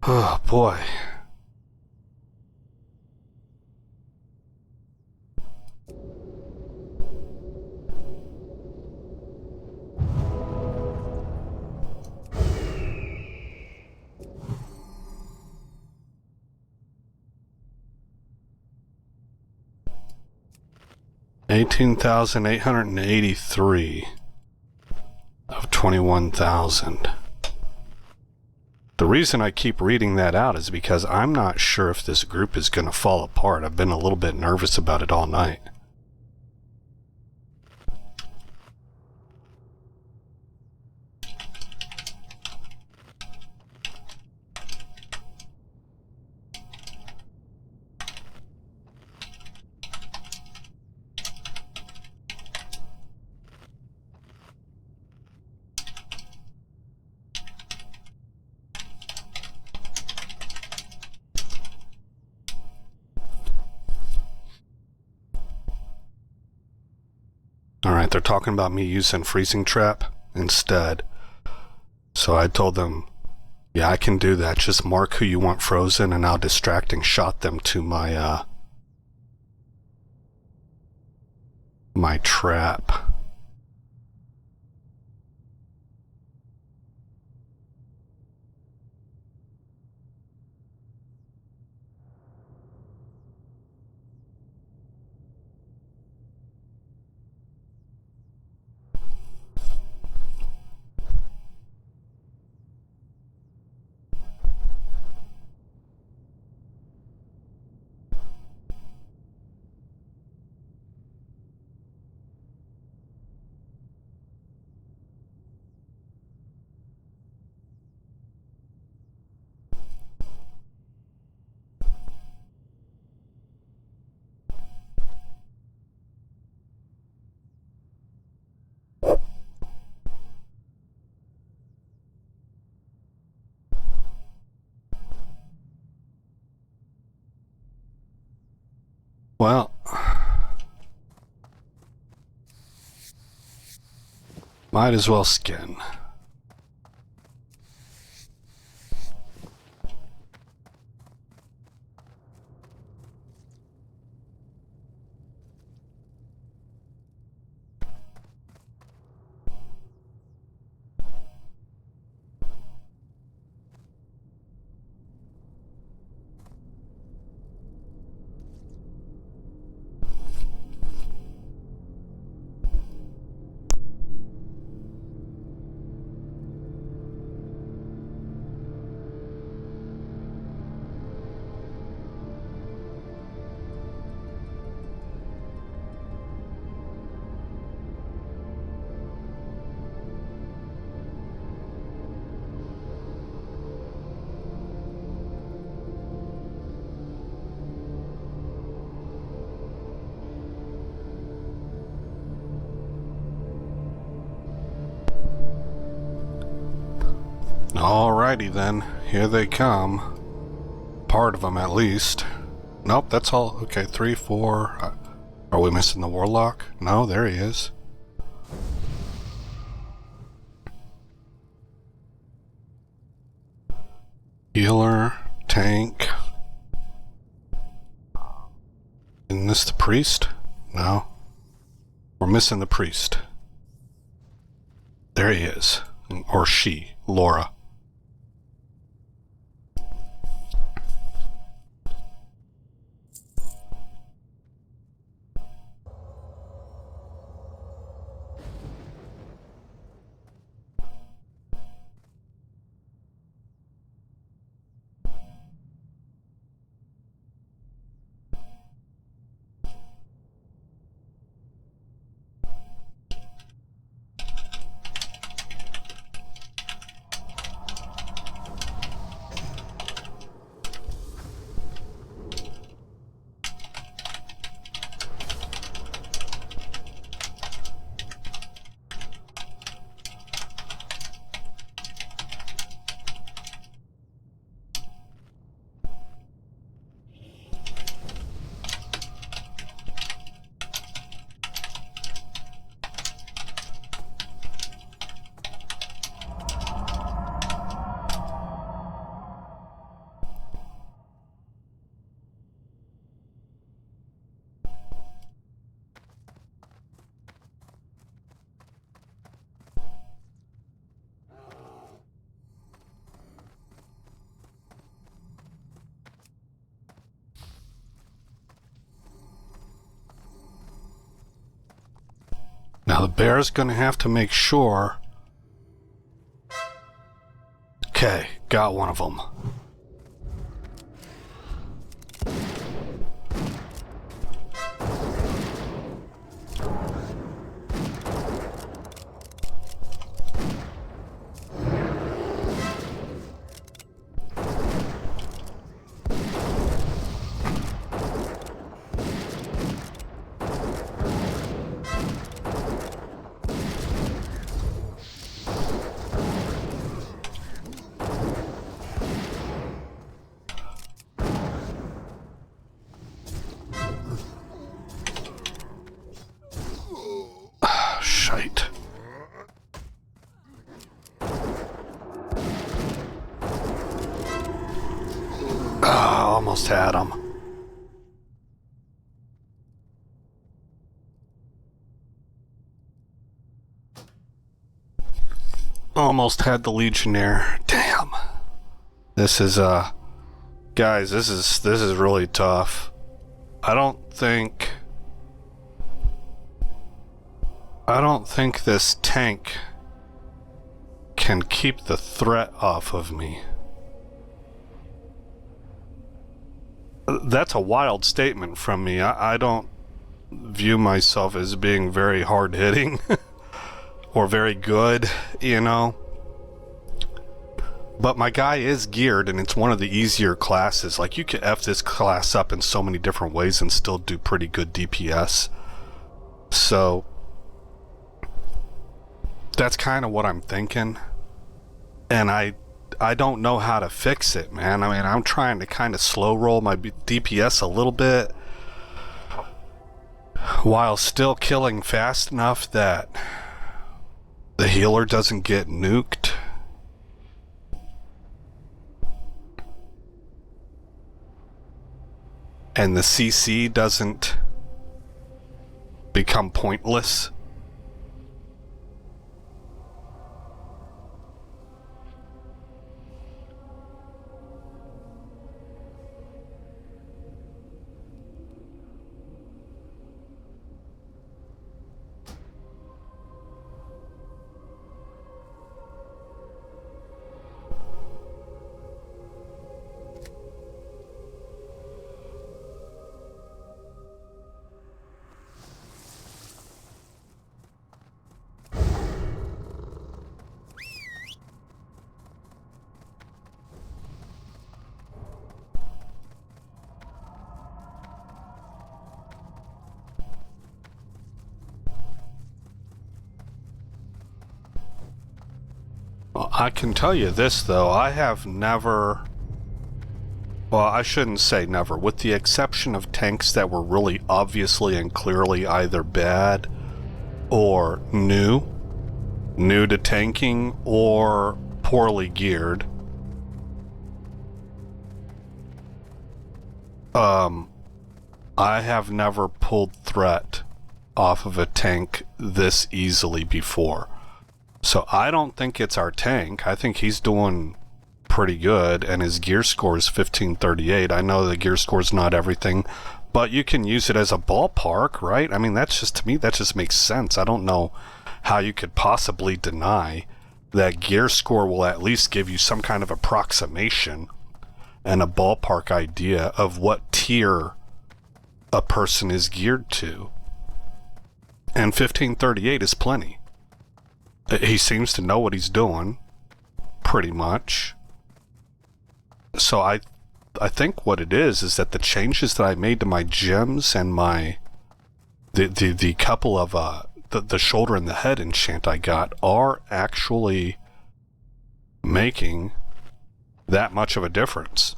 Oh boy. $18,883 of 21,000. The reason I keep reading that out is because I'm not sure if this group is going to fall apart. I've been a little bit nervous about it all night. Alright, they're talking about me using freezing trap instead. So I told them, yeah, I can do that. Just mark who you want frozen and I'll distracting shot them to my, my trap. Well, might as well skin. Alrighty then, here they come. Part of them at least. Nope, that's all. Okay, 3, 4. Are we missing the warlock? No, there he is. Healer, tank. Isn't this the priest? No. We're missing the priest. There he is. Or she, Laura. Now the bear's gonna have to make sure. Okay, got one of them. Shite. Almost had him. Almost had the Legionnaire. Damn. This is guys, this is really tough. I don't think this tank can keep the threat off of me. That's a wild statement from me. I don't view myself as being very hard-hitting or very good, you know. But my guy is geared, and it's one of the easier classes. Like, you could F this class up in so many different ways and still do pretty good DPS. So that's kind of what I'm thinking. And I don't know how to fix it, man. I mean, I'm trying to kind of slow roll my DPS a little bit. while still killing fast enough that the healer doesn't get nuked. And the CC doesn't become pointless. I can tell you this, though. I have never... Well, I shouldn't say never. With the exception of tanks that were really obviously and clearly either bad or new to tanking, or poorly geared. I have never pulled threat off of a tank this easily before. So I don't think it's our tank. I think he's doing pretty good, and his gear score is 1538. I know the gear score is not everything, but you can use it as a ballpark, right? I mean, that's just, to me, that just makes sense. I don't know how you could possibly deny that gear score will at least give you some kind of approximation and a ballpark idea of what tier a person is geared to. And 1538 is plenty. He seems to know what he's doing, pretty much. So I think what it is that the changes that I made to my gems and my the couple of the shoulder and the head enchant I got are actually making that much of a difference.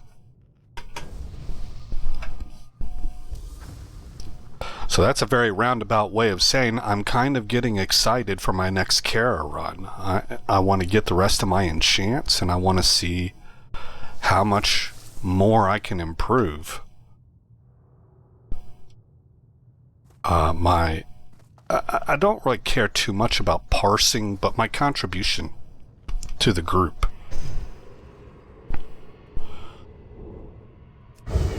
So that's a very roundabout way of saying I'm kind of getting excited for my next Kara run. I want to get the rest of my enchants, and I want to see how much more I can improve. I don't really care too much about parsing, but my contribution to the group.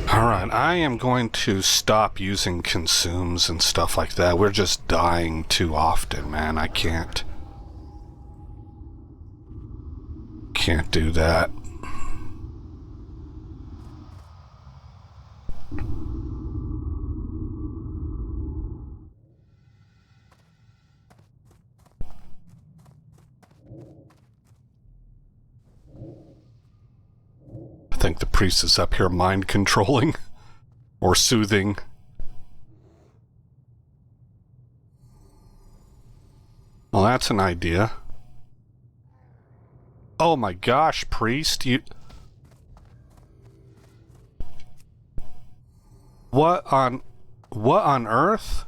Alright, I am going to stop using consumes and stuff like that. We're just dying too often, man. I can't do that. I think the priest is up here mind controlling or soothing. Well, that's an idea. Oh my gosh, priest, you... What on earth?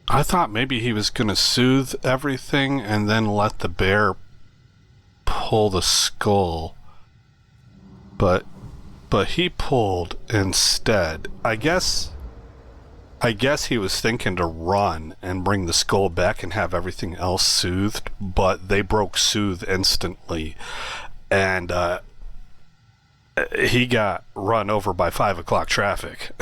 I thought maybe he was going to soothe everything and then let the bear pull the skull. But he pulled instead. I guess he was thinking to run and bring the skull back and have everything else soothed, but they broke soothe instantly. And he got run over by 5 o'clock traffic.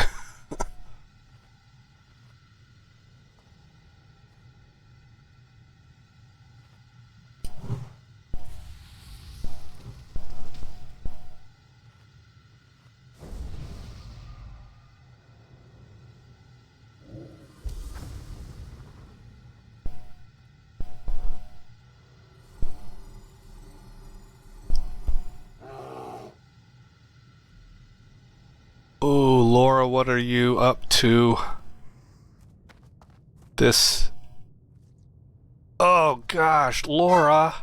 Oh, Laura, what are you up to? This... Oh, gosh, Laura!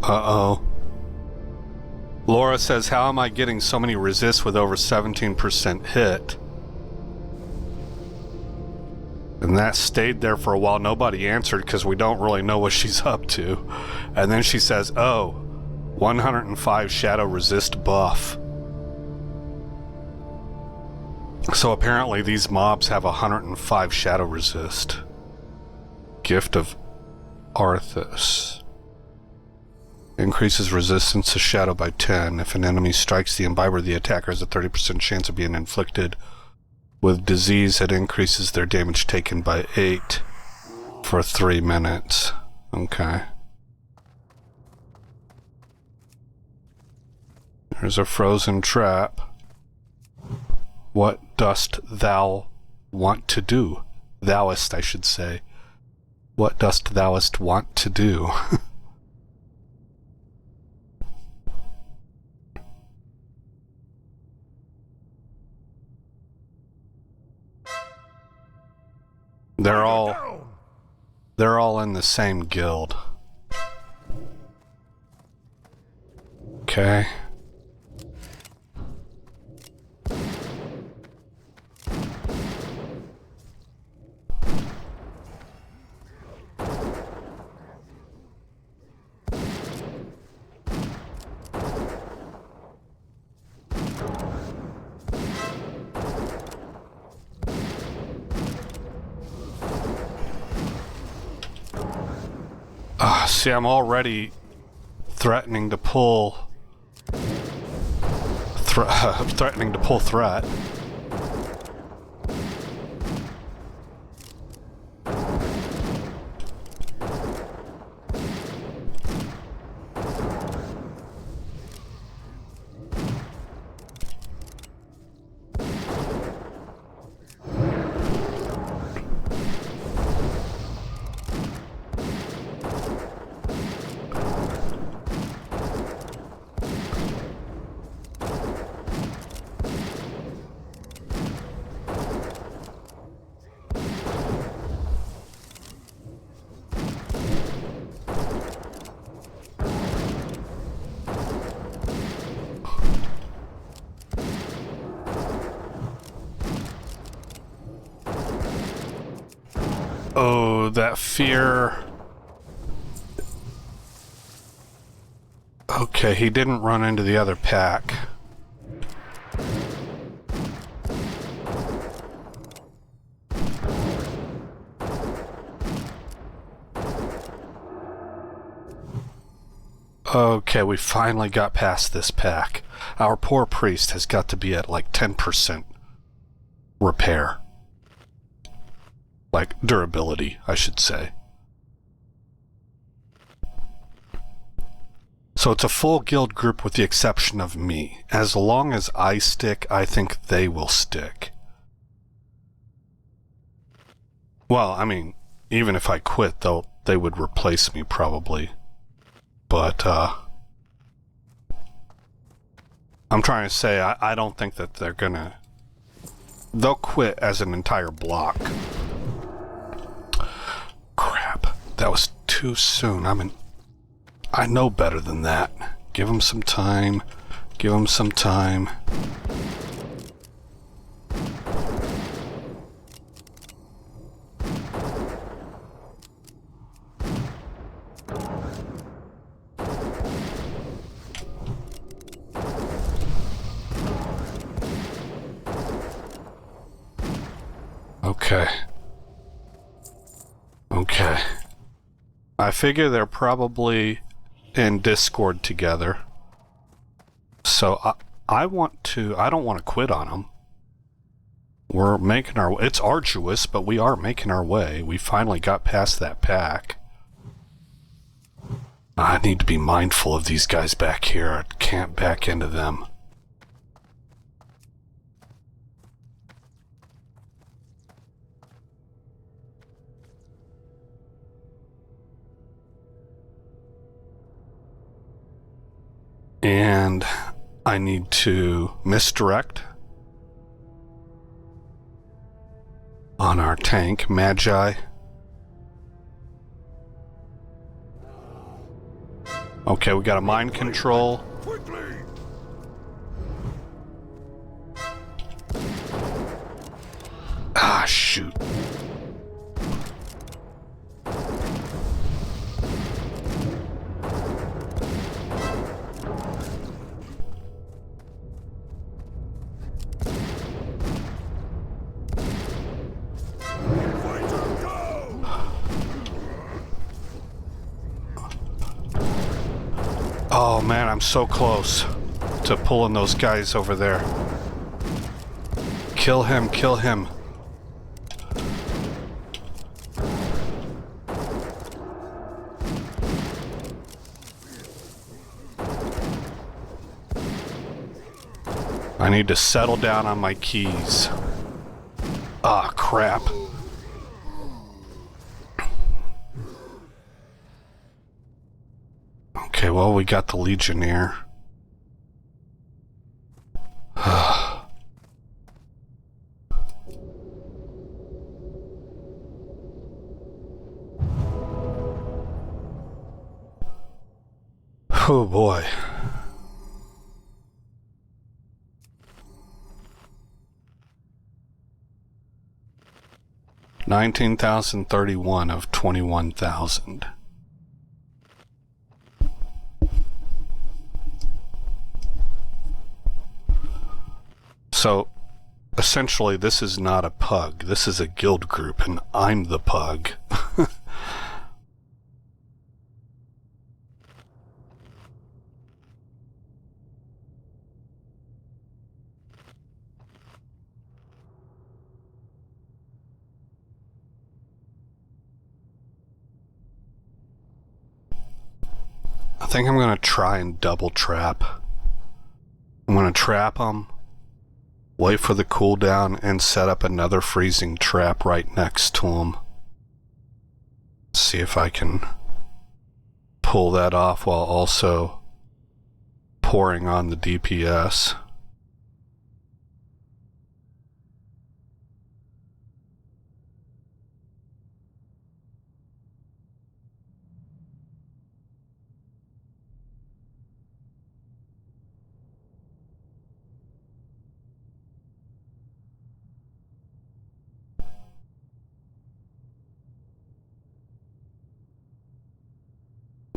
Uh-oh. Laura says, how am I getting so many resists with over 17% hit? And that stayed there for a while. Nobody answered because we don't really know what she's up to. And then she says, oh, 105 shadow resist buff. So apparently these mobs have 105 shadow resist. Gift of Arthas. Increases resistance to shadow by 10. If an enemy strikes the imbiber, the attacker has a 30% chance of being inflicted with disease. It increases their damage taken by 8 for 3 minutes. Okay. There's a frozen trap. What dost thou want to do? Thouest, I should say. What dost thouest want to do? They're all in the same guild. Okay. See, I'm already threatening to pull threat. Oh, that fear. Okay, he didn't run into the other pack. Okay, we finally got past this pack. Our poor priest has got to be at like 10% repair. Like, durability, I should say. So it's a full guild group with the exception of me. As long as I stick, I think they will stick. Well, I mean, even if I quit, they would replace me probably. But, I'm trying to say, I don't think that they're gonna... They'll quit as an entire block. Crap. That was too soon. I know better than that. Give him some time. Give him some time. Okay. Okay. I figure they're probably in Discord together. So I don't want to quit on them. We're making our... It's arduous, but we are making our way. We finally got past that pack. I need to be mindful of these guys back here. I can't back into them. And I need to misdirect on our tank, Magi. Okay, we got a mind control. Quickly! Ah, shoot. Oh man, I'm so close to pulling those guys over there. Kill him, kill him. I need to settle down on my keys. Ah, crap. Okay, well, we got the Legionnaire. Oh boy. $19,031 of 21,000. So, essentially, this is not a pug. This is a guild group, and I'm the pug. I think I'm going to try and double trap. I'm going to trap them, wait for the cooldown, and set up another freezing trap right next to them. See if I can pull that off while also pouring on the DPS.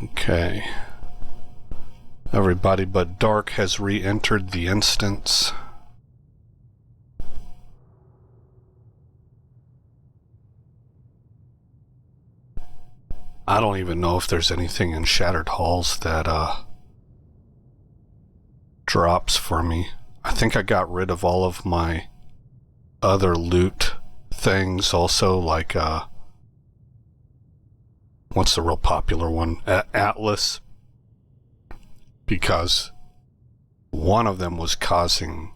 Okay. Everybody but Dark has re-entered the instance. I don't even know if there's anything in Shattered Halls that drops for me. I think I got rid of all of my other loot things also, like what's the real popular one? Atlas. Because one of them was causing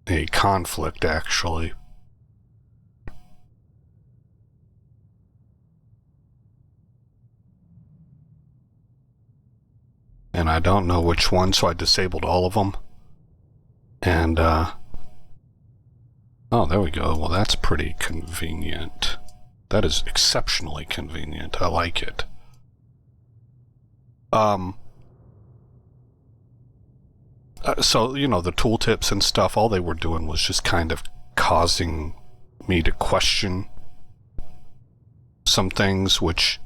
a conflict, actually. And I don't know which one, so I disabled all of them. And, oh, there we go. Well, that's pretty convenient. That is exceptionally convenient. I like it. So, you know, the tooltips and stuff, all they were doing was just kind of causing me to question some things, which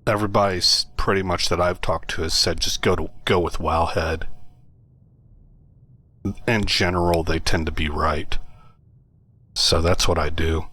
everybody's pretty much that I've talked to has said just go with Wowhead. In general, they tend to be right. So that's what I do.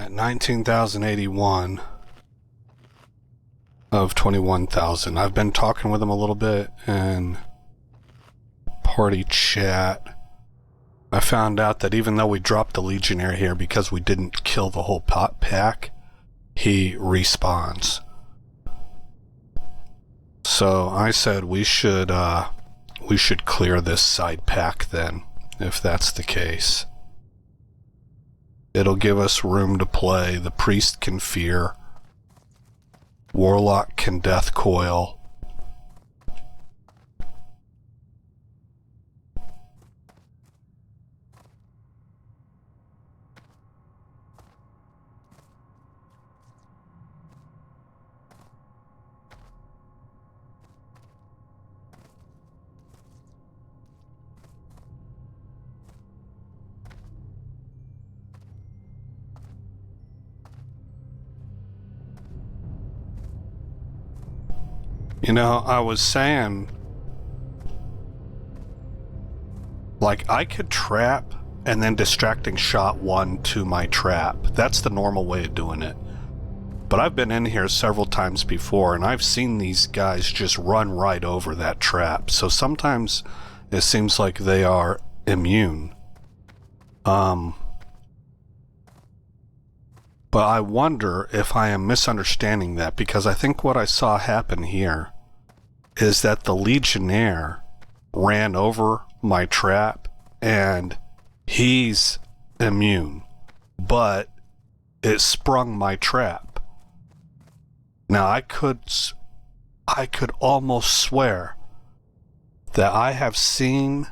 at 19,081 of 21,000. I've been talking with him a little bit in party chat. I found out that even though we dropped the Legionnaire here because we didn't kill the whole pack, he respawns. So I said we should clear this side pack then, if that's the case. It'll give us room to play. The Priest can Fear. Warlock can Death Coil. You know, I was saying, like, I could trap and then distracting shot one to my trap. That's the normal way of doing it. But I've been in here several times before, and I've seen these guys just run right over that trap. So sometimes it seems like they are immune. But I wonder if I am misunderstanding that, because I think what I saw happen here is that the Legionnaire ran over my trap and he's immune, but it sprung my trap. Now I could almost swear that I have seen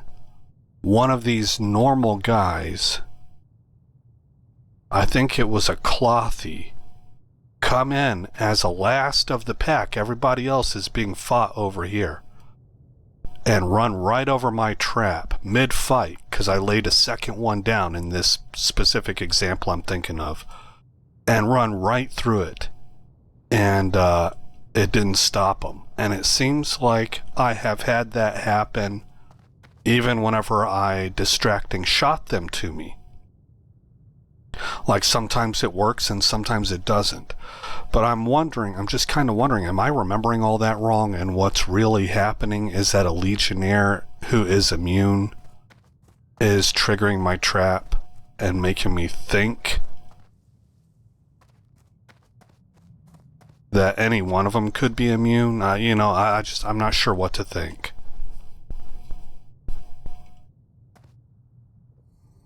one of these normal guys, I think it was a Clothy, come in as a last of the pack. Everybody else is being fought over here, and run right over my trap mid-fight, because I laid a second one down in this specific example I'm thinking of, and run right through it, and it didn't stop them. And it seems like I have had that happen even whenever I distracting shot them to me. Like, sometimes it works and sometimes it doesn't. But I'm just kind of wondering, am I remembering all that wrong? And what's really happening is that a Legionnaire who is immune is triggering my trap and making me think that any one of them could be immune. I'm not sure what to think.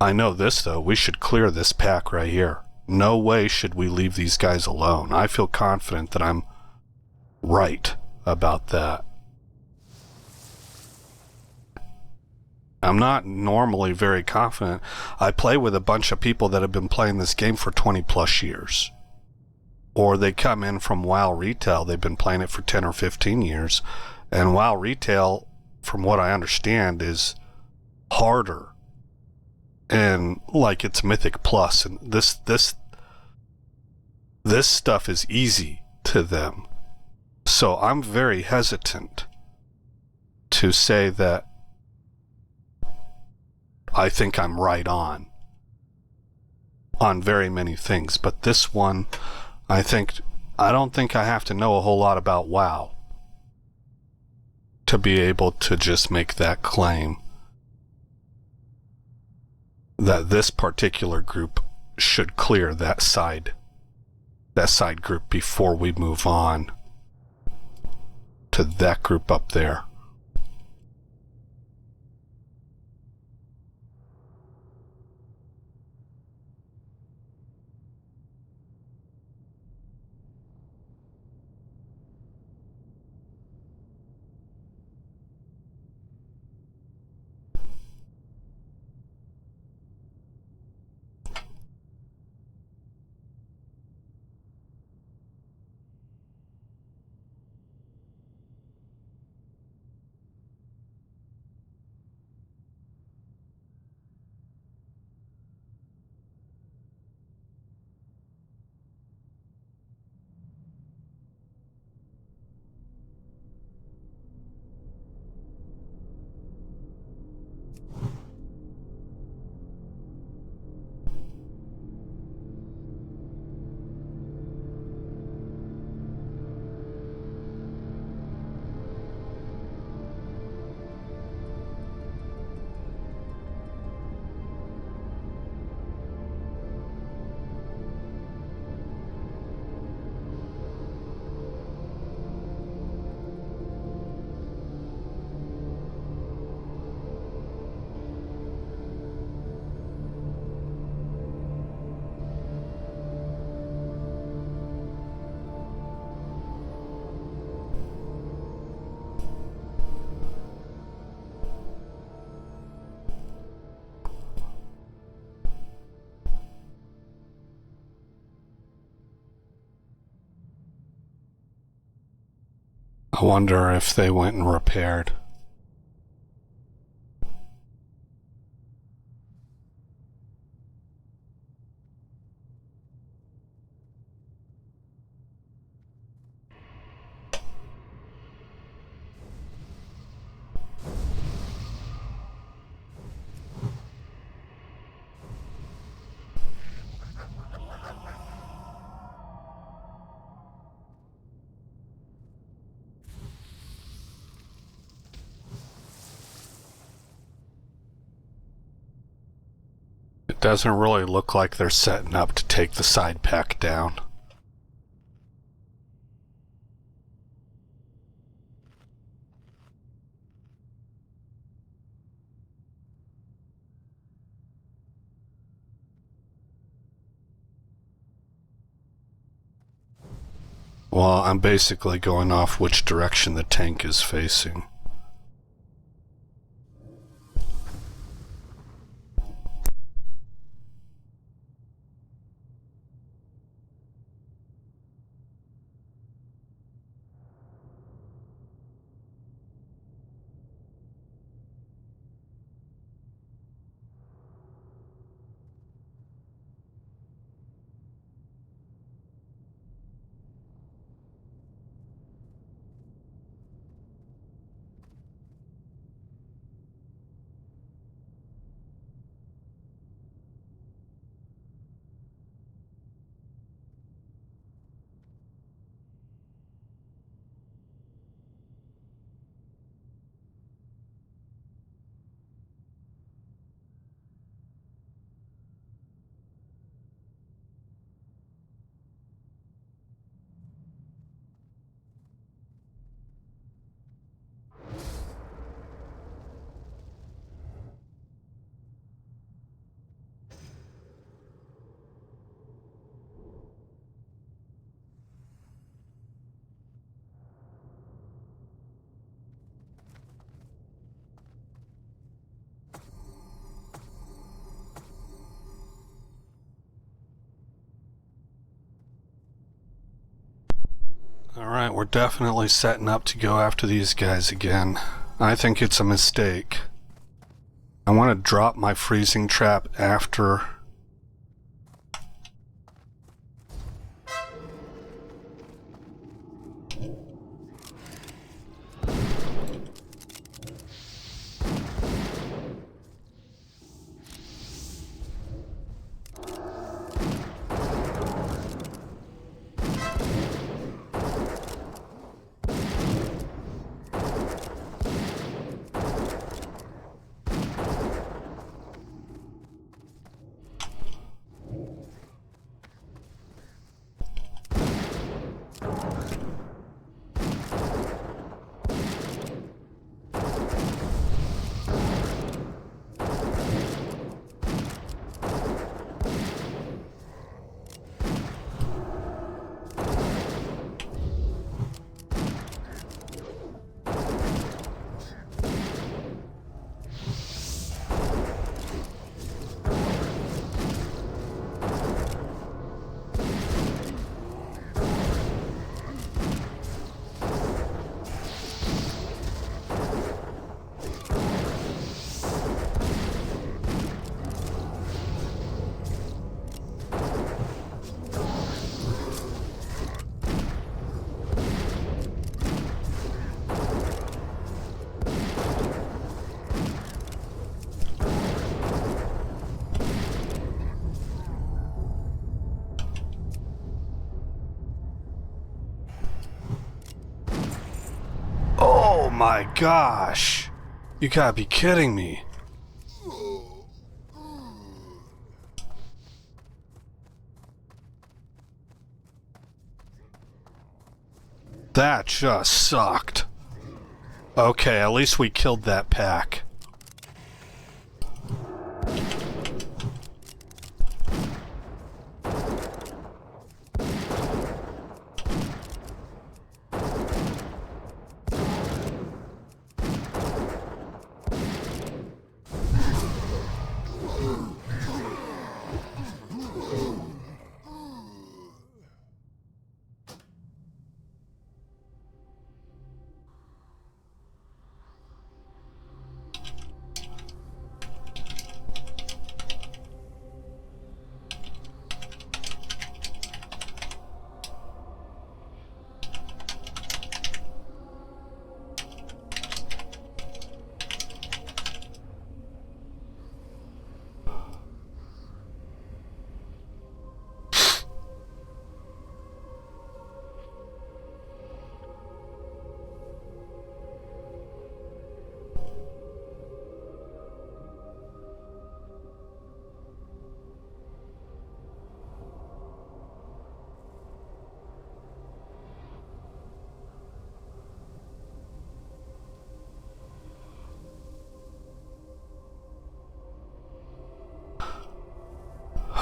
I know this, though. We should clear this pack right here. No way should we leave these guys alone. I feel confident that I'm right about that. I'm not normally very confident. I play with a bunch of people that have been playing this game for 20 plus years. Or they come in from WoW Retail. They've been playing it for 10 or 15 years. And WoW Retail, from what I understand, is harder. And like it's Mythic Plus, and this stuff is easy to them. So I'm very hesitant to say that I think I'm right on very many things. But this one, I don't think I have to know a whole lot about WoW to be able to just make that claim that this particular group should clear that side group before we move on to that group up there. I wonder if they went and repaired. It doesn't really look like they're setting up to take the side pack down. Well, I'm basically going off which direction the tank is facing. Alright, we're definitely setting up to go after these guys again. I think it's a mistake. I want to drop my freezing trap after. Oh my gosh! You gotta be kidding me. That just sucked. Okay, at least we killed that pack.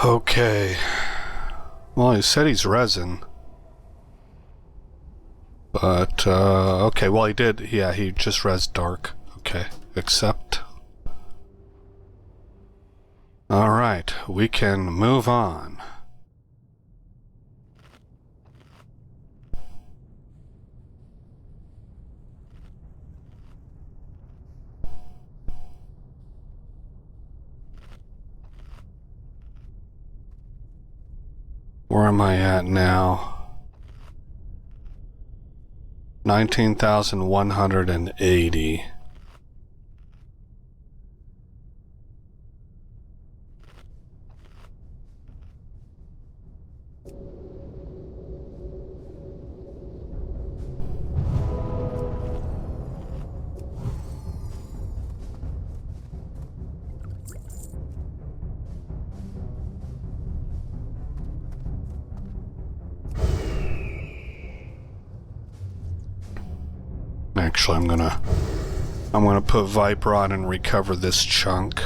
Okay. Well, he said he's resin. But, okay, well he did, yeah, he just res dark. Okay, accept. Alright, we can move on. Where am I at now? 19,180. Actually, I'm gonna put Viper on and recover this chunk.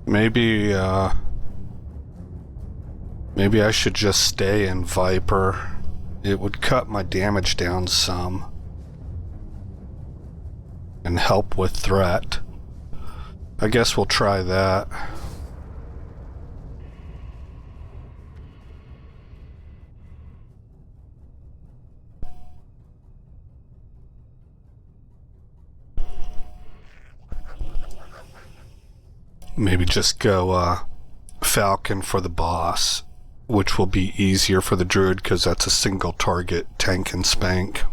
Maybe I should just stay in Viper. It would cut my damage down some and help with threat. I guess we'll try that. Maybe just go Falcon for the boss, which will be easier for the druid because that's a single target tank and spank.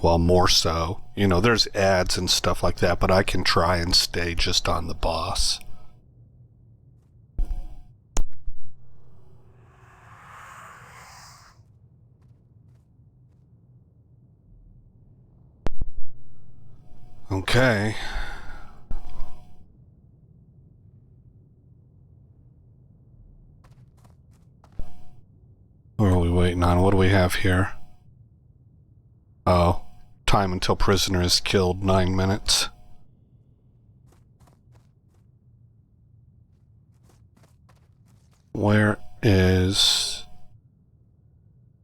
Well, more so. You know, there's ads and stuff like that, but I can try and stay just on the boss. Okay. What are we waiting on? What do we have here? Oh, time until prisoner is killed, 9 minutes. Where is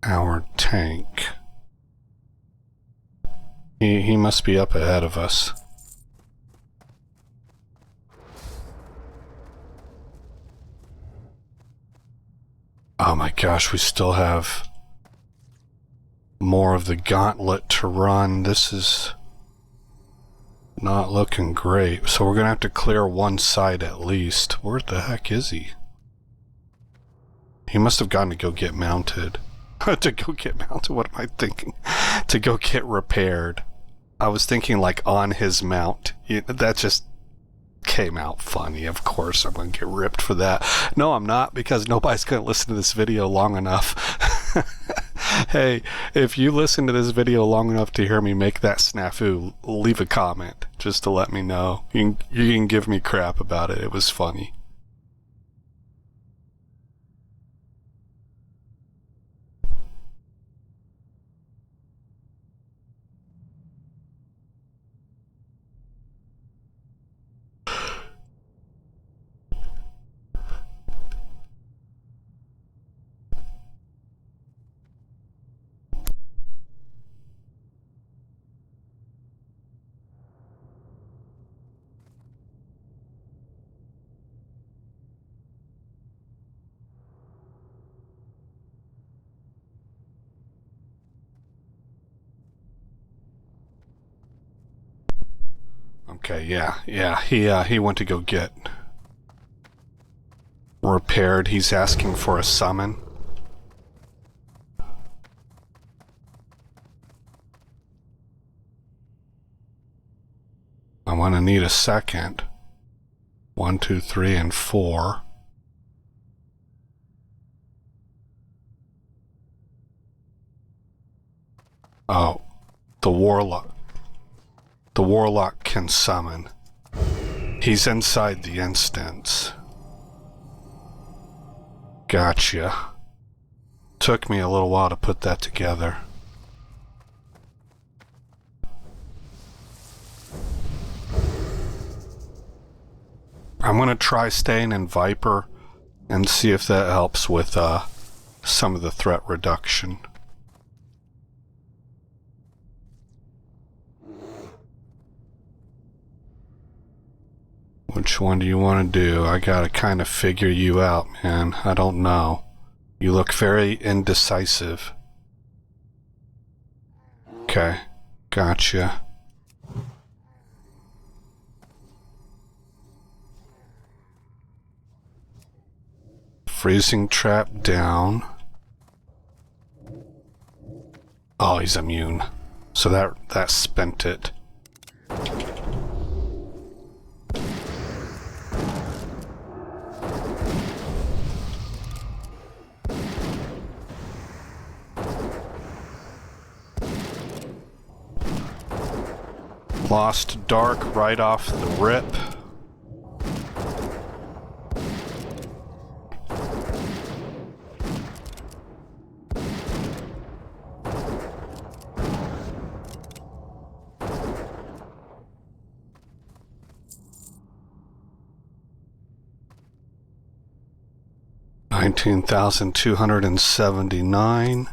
our tank? He must be up ahead of us. Oh my gosh, we still have more of the gauntlet to run. This is not looking great. So we're gonna have to clear one side at least. Where the heck is he? He must have gone to go get mounted. To go get mounted? What am I thinking? To go get repaired. I was thinking like on his mount. That just came out funny. Of course I'm going to get ripped for that. No, I'm not, because nobody's going to listen to this video long enough. Hey, if you listen to this video long enough to hear me make that snafu, leave a comment just to let me know. You can give me crap about it. It was funny. Okay, yeah, he went to go get repaired. He's asking for a summon. I'm gonna need a second. 1, 2, 3, and 4. Oh, the warlock. The warlock can summon. He's inside the instance. Gotcha. took me a little while to put that together. I'm going to try staying in Viper and see if that helps with some of the threat reduction. Which one do you want to do? I gotta kind of figure you out, man. I don't know. You look very indecisive. Okay, gotcha. Freezing trap down. Oh, he's immune. So that spent it. Lost Dark right off the rip. $19,279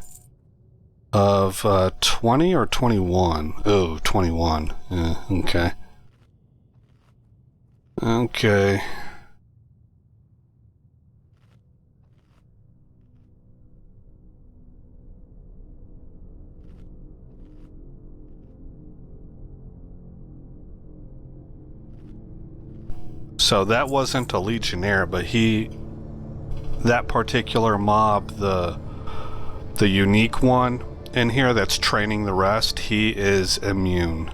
of 20 or 21? Oh, 21. Yeah, okay. Okay. So that wasn't a Legionnaire, but that particular mob, the unique one in here that's training the rest, he is immune.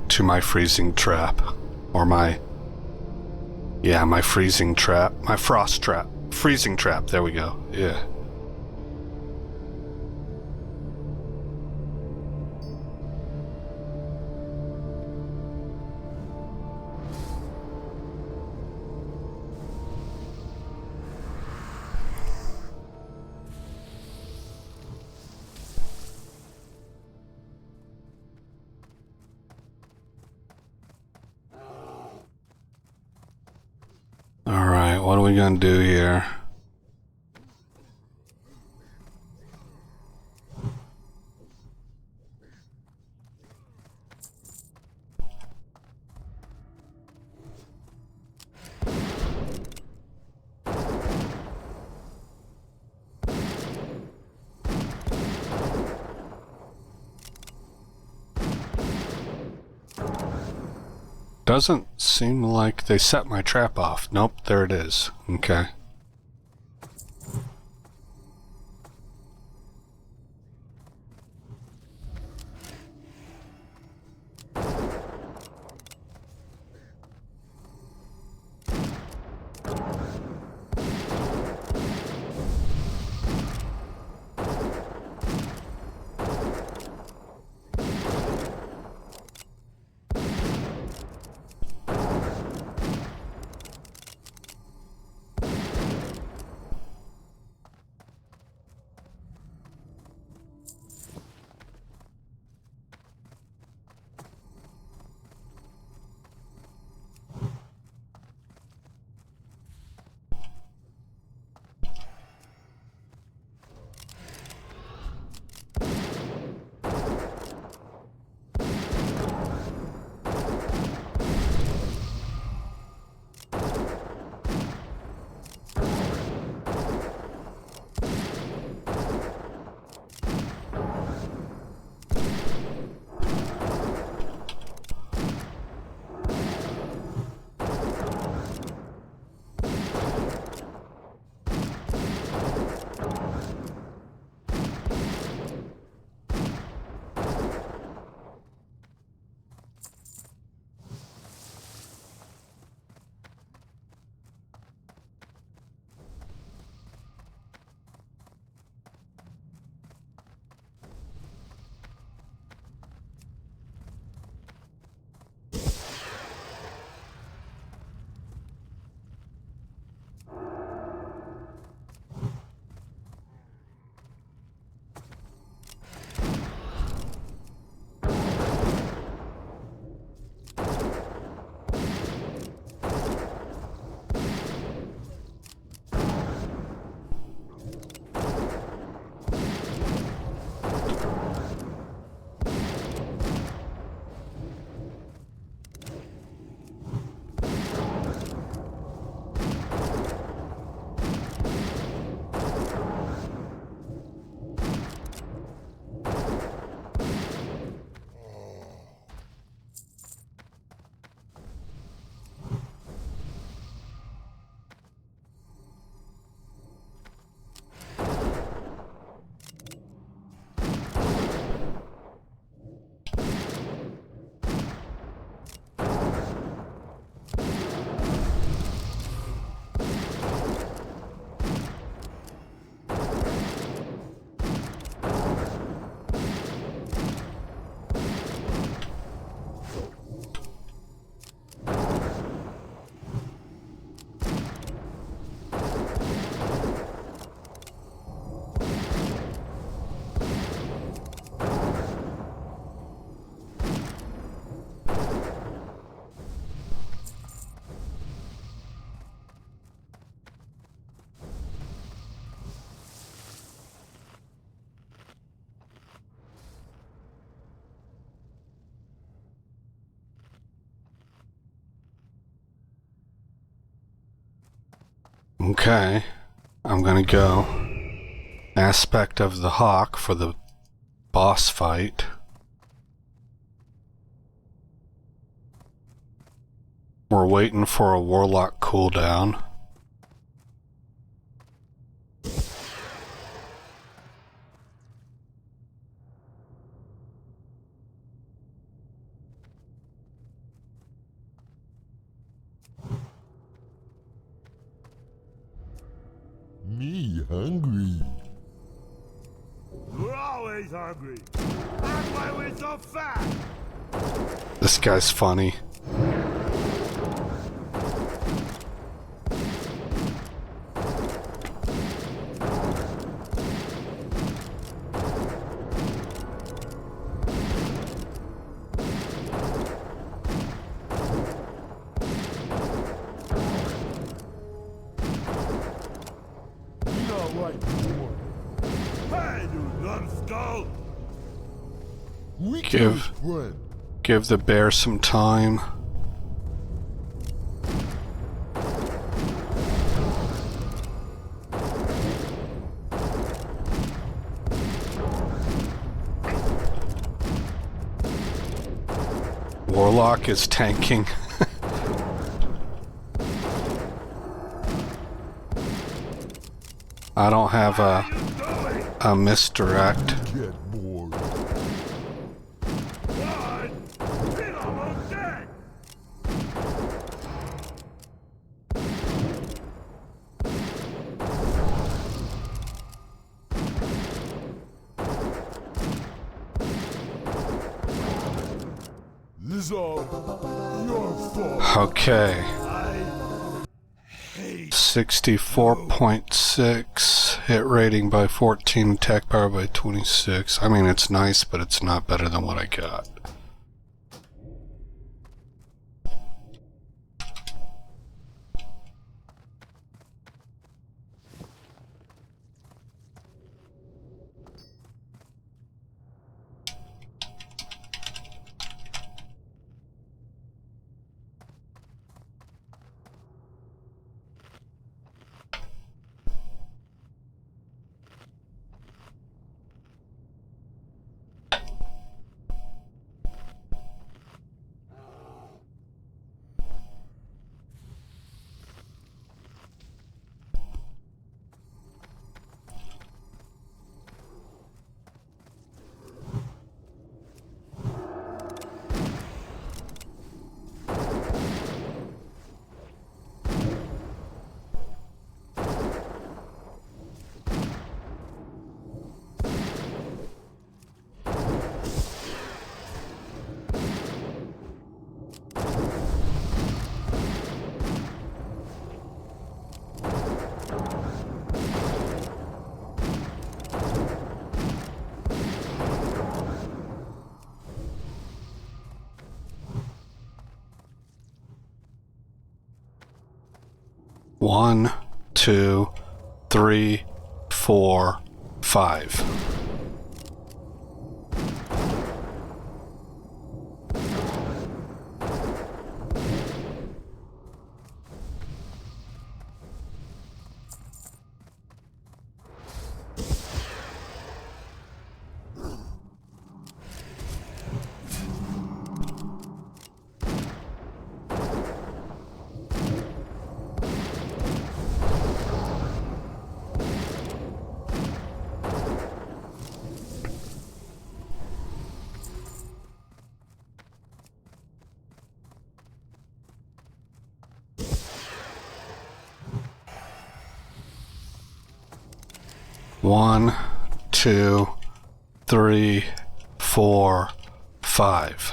To my freezing trap. Or my freezing trap. My frost trap. Freezing trap, there we go. Yeah. Alright, what are we gonna do here? Doesn't seem like they set my trap off. Nope, there it is. Okay. Okay, I'm gonna go aspect of the hawk for the boss fight. We're waiting for a warlock cooldown. Me hungry. We're always hungry. That's why we're so fat. This guy's funny. Hey, you numbskull! Give the bear some time. Warlock is tanking. I don't have a misdirect. Get bored. What? He's almost dead. This is all your fault. Okay. I hate 64.6, hit rating by 14, attack power by 26. I mean, it's nice, but it's not better than what I got. One, 2, 3, 4, 5. One, 2, 3, 4, 5.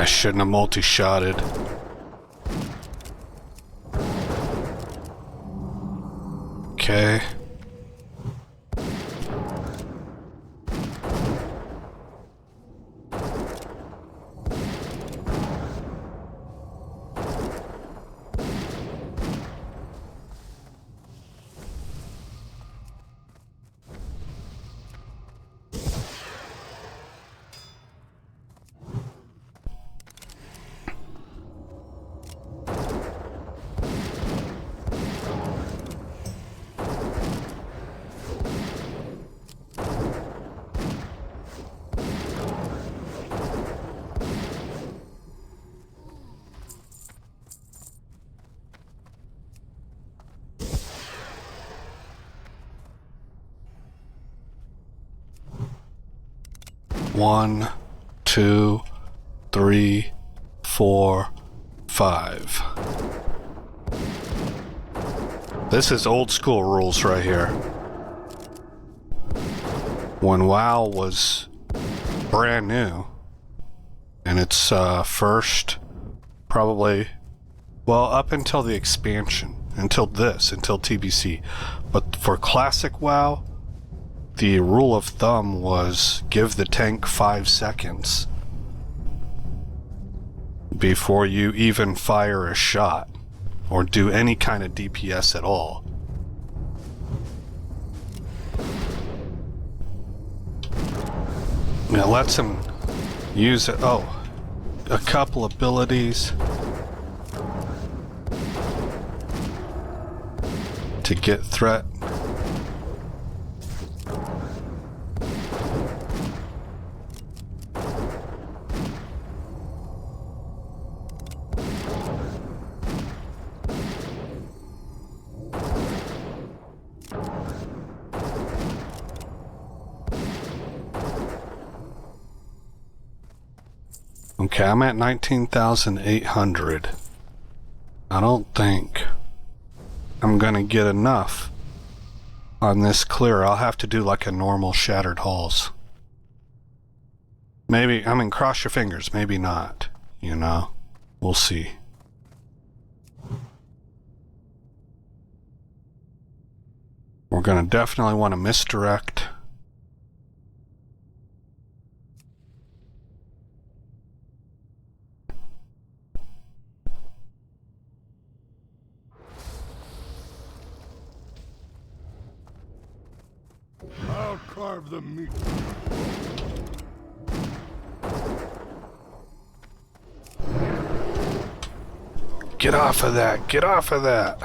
I shouldn't have multi-shotted. Okay. One, 2, 3, 4, 5. This is old school rules right here. When WoW was brand new, and its first, probably, well, up until the expansion, until TBC. But for classic WoW, the rule of thumb was give the tank 5 seconds before you even fire a shot or do any kind of DPS at all. It lets him use it. Oh, a couple abilities to get threat. Okay, I'm at 19,800. I don't think I'm gonna get enough on this clear. I'll have to do like a normal Shattered Halls. Maybe, I mean, cross your fingers, maybe not, you know? We'll see. We're gonna definitely want to misdirect. I'll carve the meat. Get off of that! Get off of that!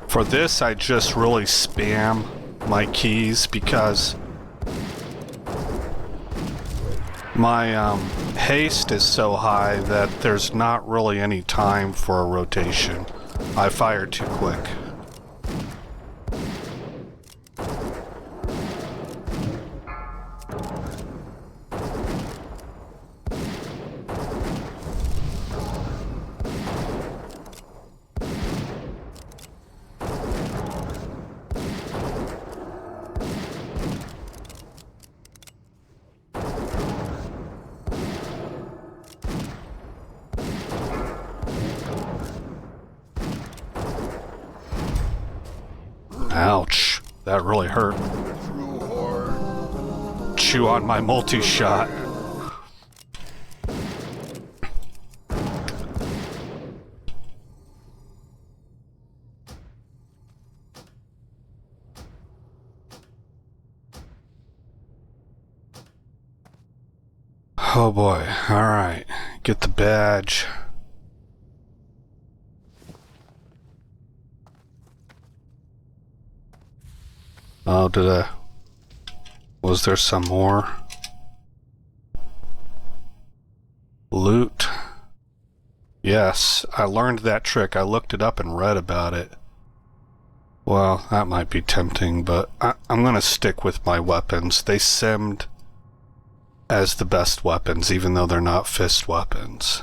For this, I just really spam my keys because my haste is so high that there's not really any time for a rotation. I fire too quick. Ouch, that really hurt. Chew on my multi-shot. Oh boy, alright, get the badge. Oh, was there some more? Loot. Yes, I learned that trick. I looked it up and read about it. Well, that might be tempting, but I'm gonna stick with my weapons. They simmed as the best weapons, even though they're not fist weapons.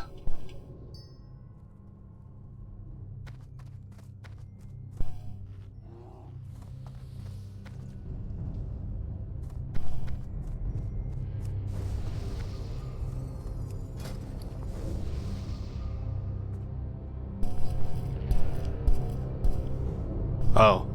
Oh.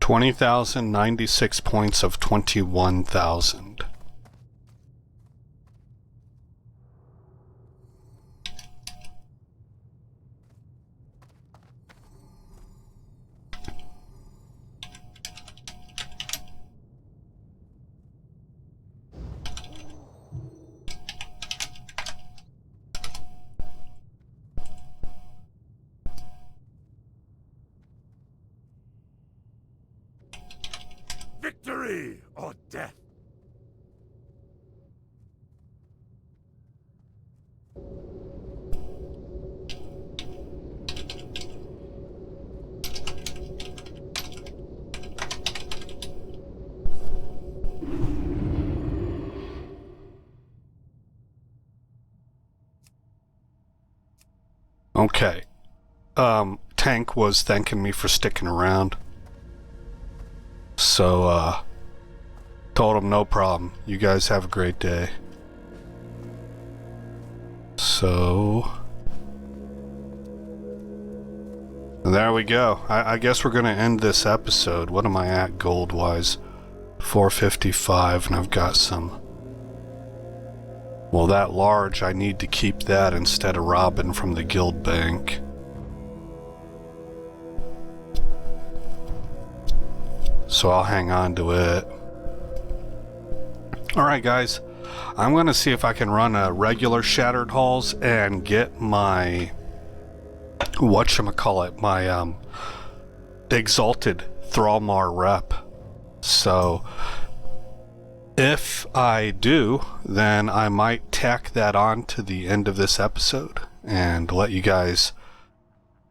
$20,096 points of 21,000. Victory or death? Okay. Tank was thanking me for sticking around. So, told him no problem. You guys have a great day. So, there we go. I guess we're gonna end this episode. What am I at gold-wise? 455, and I've got some... Well, that large, I need to keep that instead of robbing from the guild bank. So I'll hang on to it. Alright guys, I'm going to see if I can run a regular Shattered Halls and get my... whatchamacallit, my Exalted Thrallmar rep. So... if I do, then I might tack that on to the end of this episode and let you guys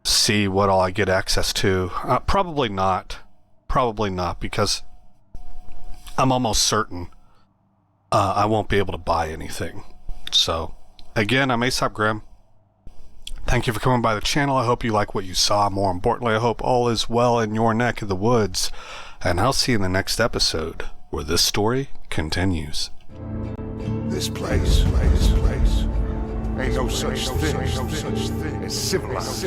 see what all I get access to. Probably not. Probably not, because I'm almost certain I won't be able to buy anything. So, again, I'm Aesop Grimm. Thank you for coming by the channel. I hope you like what you saw. More importantly, I hope all is well in your neck of the woods. And I'll see you in the next episode, where this story continues. This place, ain't no such thing as civilized.